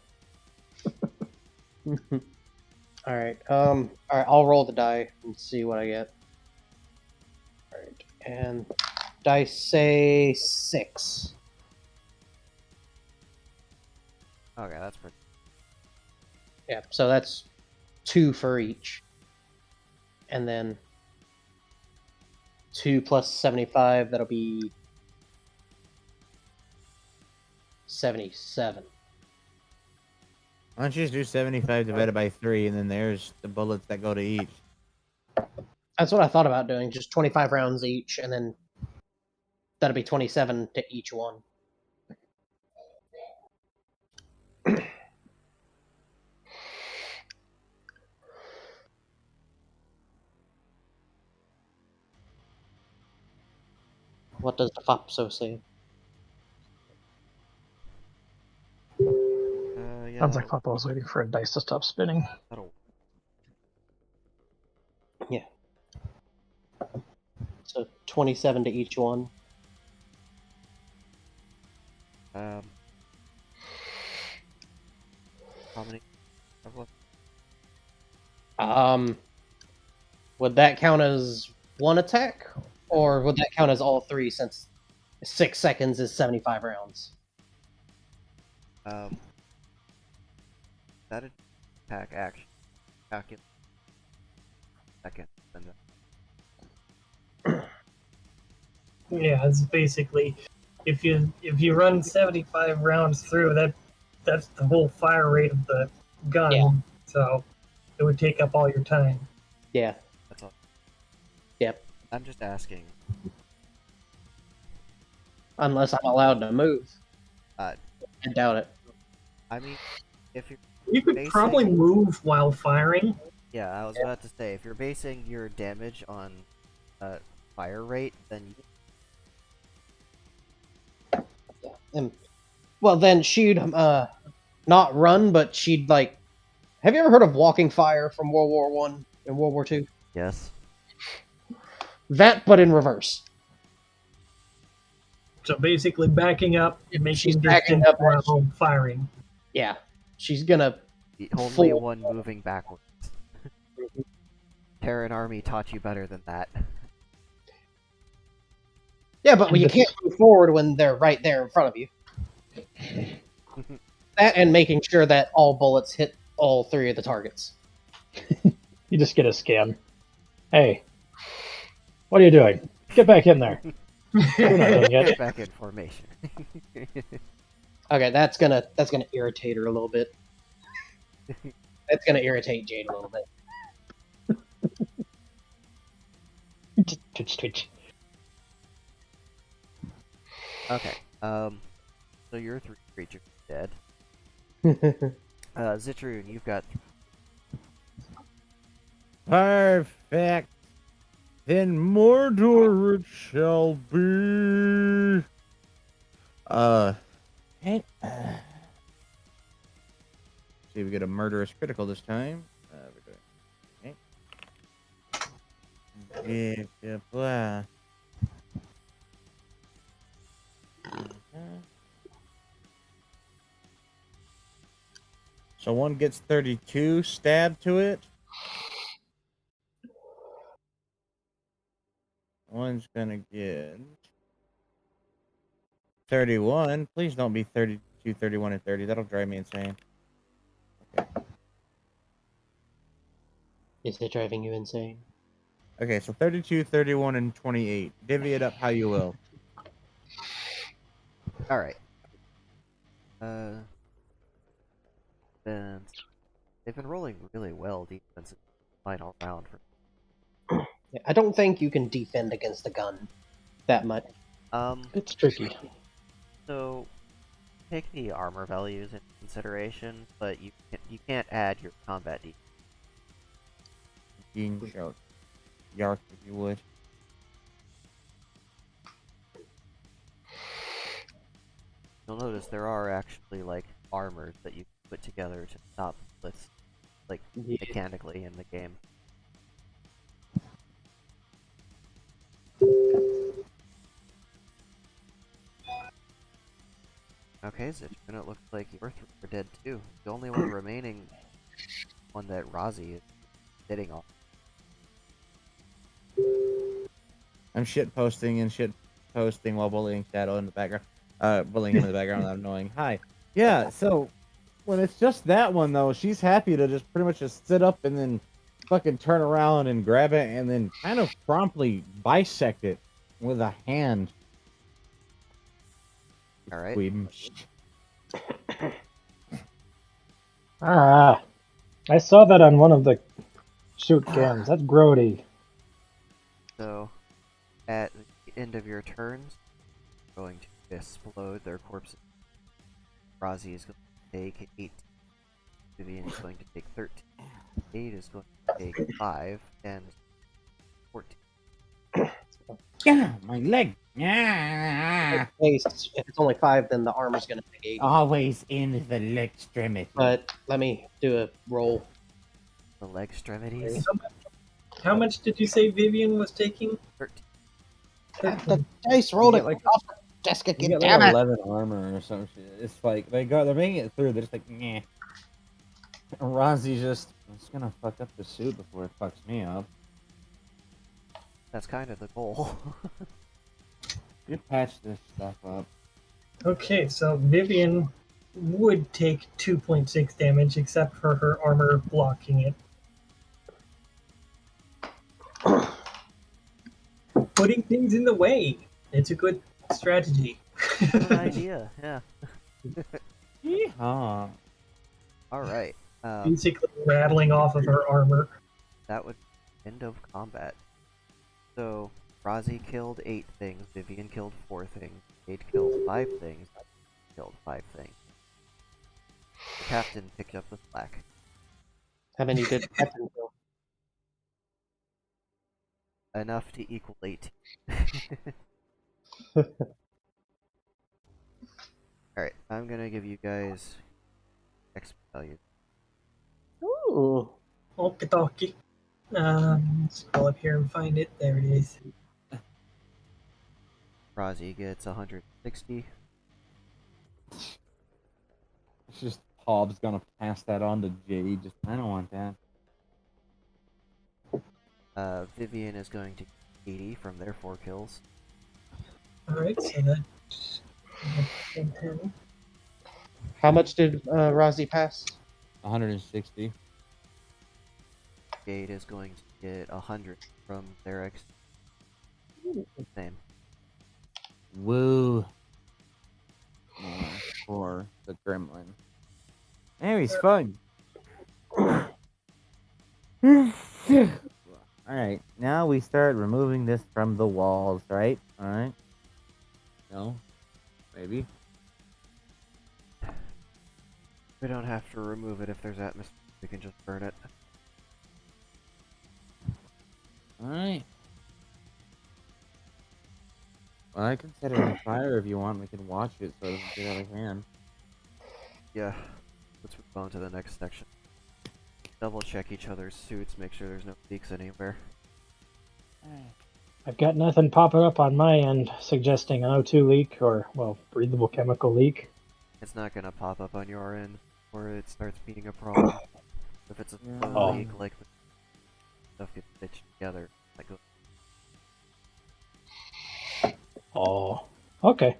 Alright, I'll roll the die and see what I get. Alright, and dice say 6. Okay, that's pretty. Yeah, so that's 2 for each. And then 2 plus 75, that'll be 77. Why don't you just do 75 divided by 3, and then there's the bullets that go to each. That's what I thought about doing, just 25 rounds each, and then that'll be 27 to each one. What does the FOPSO say? Yeah. Sounds like Papa was waiting for a dice to stop spinning. That'll. Yeah. So 27 to each one. How many? Would that count as one attack? Or would that count as all 3 since 6 seconds is 75 rounds? that attack action calculate second and Yeah, it's basically if you run 75 rounds through that's the whole fire rate of the gun. Yeah. So it would take up all your time. Yeah. that's all. Yep. I'm just asking. Unless I'm allowed to move. Uh, I doubt it. I mean, if you're You could basing, probably move while firing. yeah, I was about to say if you're basing your damage on fire rate, then And, well, then she'd not run, but she'd like. Have you ever heard of walking fire from World War One and World War Two? yes. That, but in reverse. So basically backing up and She's making backing distance up while firing. Yeah, she's gonna. The only Full- one moving backwards. Terran Army taught you better than that. Yeah, but you can't move forward when they're right there in front of you. That and making sure that all bullets hit all three of the targets. You just get a scan. Hey, what are you doing? Get back in there. You're not done Get yet. back in formation. Okay, that's gonna irritate her a little bit. That's gonna irritate Jade a little bit. Twitch. Okay. So your 3 creatures are dead. Zitroon, you've got Perfect. Then Mordor it shall be. Hey, see, we get a murderous critical this time. We're doing. Okay. Yeah, blah. So one gets 32 stabbed to it. One's gonna get 31. Please don't be 32, 31, and 30. That'll drive me insane. Okay. Is it driving you insane? Okay, so 32, 31, and 28. Divvy it up how you will. alright. And they've been rolling really well defensive final round for I don't think you can defend against a gun that much. It's tricky. so take the armor values into consideration, but you can't add your combat defense. Being shout. Yark, if you would. You'll notice there are actually like armors that you can put together to stop bullets, like Yeah. mechanically in the game. Okay, Zitroon, it looks like your 3 are dead too. The only one remaining, one that Razi is sitting on. I'm shit posting while bullying Shadow in the background. Bullying him in the background without knowing. Hi. Yeah, so when it's just that one though, she's happy to just pretty much just sit up and then fucking turn around and grab it and then kind of promptly bisect it with a hand. Alright. Sweden. Ah, I saw that on one of the shoot cams. That's grody. So, at the end of your turns, going to explode their corpses. Razi is going to take 8. Vivian is going to take 13. 8 is going to take 5, and 14. Yeah, my leg. Yeah. If it's only 5, then the armor's gonna take 8. Always in the leg extremity. But let me do a roll. The leg extremities. How much did you say Vivian was taking? 13. The dice rolled You it get like- off the desk You again. get Damn like it! 11 armor or some shit. It's like they're making it through. They're just like, meh. Razi's just, it's gonna fuck up the suit before it fucks me up. That's kind of the goal. You patch this stuff up. Okay, so Vivian would take 2.6 damage, except for her armor blocking it. Putting things in the way. It's a good strategy. Good idea. Yeah. Yeehaw. All right. Basically rattling off of her armor. That would end of combat. So Razi killed 8 things. Vivian killed 4 things. Jade killed 5 things. Killed 5 things. The captain picked up the slack. How many did Captain kill? Enough to equal 18. Alright, I'm gonna give you guys XP value. Ooh. Okie dokie. Scroll up here and find it. There it is. Razi gets 160. It's just Hobbs gonna pass that on to Jade. Just I don't want that. Vivian is going to get 80 from their 4 kills. Alright, so that's 10. How much did Rozzy pass? 160. Jade is going to get 100 from their X. Same. Woo. For the gremlin. Hey, he's fun. Alright, now we start removing this from the walls, right? Alright. No? Maybe? We don't have to remove it if there's atmosphere. We can just burn it. Alright. Well, I can set it on fire if you want. We can watch it so it doesn't get out of hand. Yeah. Let's move on to the next section. Double check each other's suits, make sure there's no leaks anywhere. I've got nothing popping up on my end suggesting an O2 leak or, well, breathable chemical leak. It's not gonna pop up on your end or it starts being a problem. If it's a slow leak, like the stuff gets stitched together. Like, Oh, okay.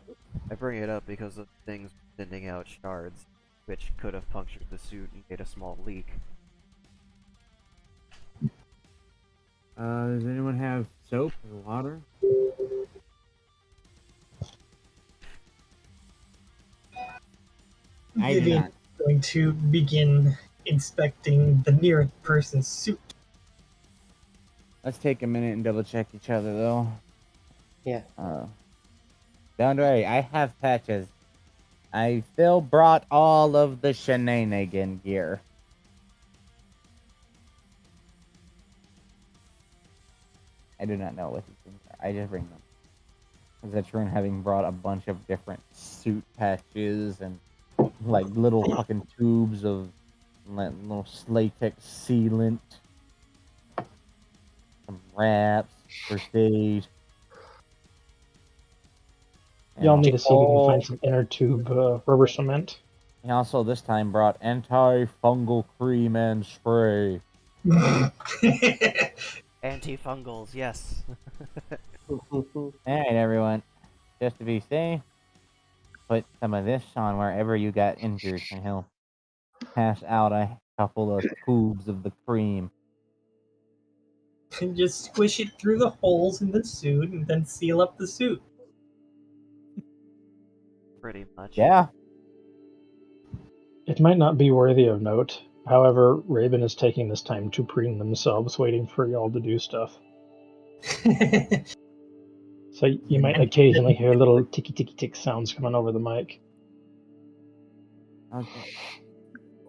I bring it up because of things sending out shards, which could have punctured the suit and made a small leak. Does anyone have soap or water? I do Vivian not. is going to begin inspecting the nearest person's suit. Let's take a minute and double check each other, though. Yeah. Don't worry, I have patches. I still brought all of the shenanigan gear. I do not know what these things are. I just bring them. Zetron having brought a bunch of different suit patches and like little fucking tubes of like, little latex sealant, some wraps, first aid. Y'all need to see if we can find some inner tube rubber cement. He also this time brought antifungal cream and spray. Antifungals, yes. Alright, everyone. Just to be safe, put some of this on wherever you got injured, and he'll pass out a couple of tubes of the cream. And just squish it through the holes in the suit and then seal up the suit. Pretty much. Yeah. It might not be worthy of note. However, Raven is taking this time to preen themselves, waiting for y'all to do stuff. So you might occasionally hear little ticky ticky tick sounds coming over the mic. Okay.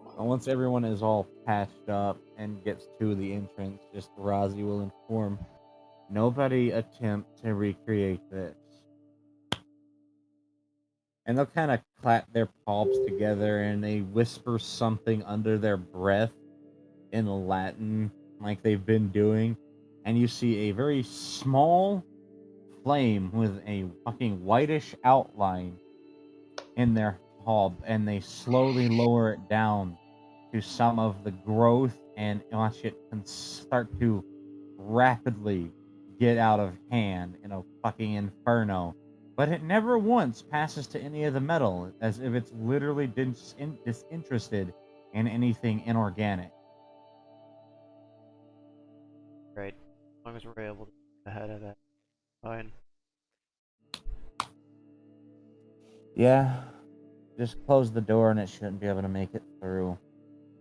Well, once everyone is all patched up and gets to the entrance, just Razi will inform. Nobody attempt to recreate this. And they'll kind of clap their palms together and they whisper something under their breath in Latin, like they've been doing. And you see a very small flame with a fucking whitish outline in their hob, and they slowly lower it down to some of the growth and watch it start to rapidly get out of hand in a fucking inferno but it never once passes to any of the metal, as if it's literally disinterested in anything inorganic. Right. As long as we're able to get ahead of that, fine. Yeah, just close the door and it shouldn't be able to make it through.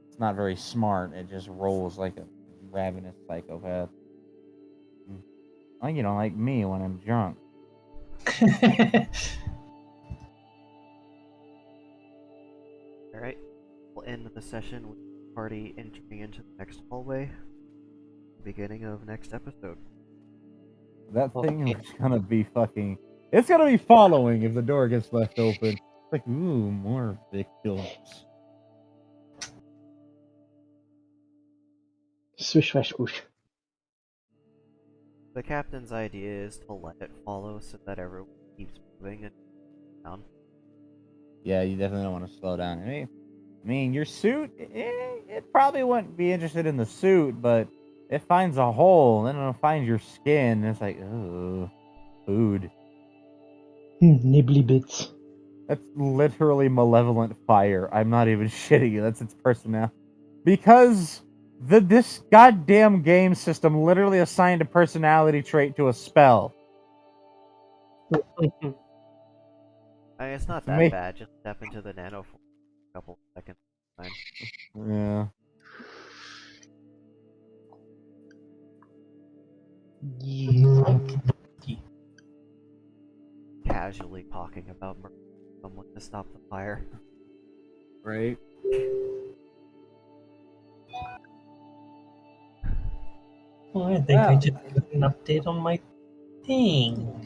It's not very smart. It just rolls like a ravenous psychopath. Like, like me when I'm drunk. Alright. We'll end the session with the party entering into the next hallway. Beginning of next episode. That thing is gonna be fucking... It's gonna be following if the door gets left open. It's like, ooh, more victims. Swish, swash, swoosh. The captain's idea is to let it follow so that everyone keeps moving and down. Yeah, you definitely don't want to slow down. I mean, your suit, it probably wouldn't be interested in the suit, but it finds a hole, then it'll find your skin, and it's like, oh, food. Nibbly bits. That's literally malevolent fire. I'm not even shitting you. That's its personality. Because this goddamn game system literally assigned a personality trait to a spell. I mean, it's not that bad. Just step into the nano for a couple seconds. Fine. Yeah. Yeah. Casually talking about murdering someone to stop the fire. Right. Well, I think I just got an update on my thing.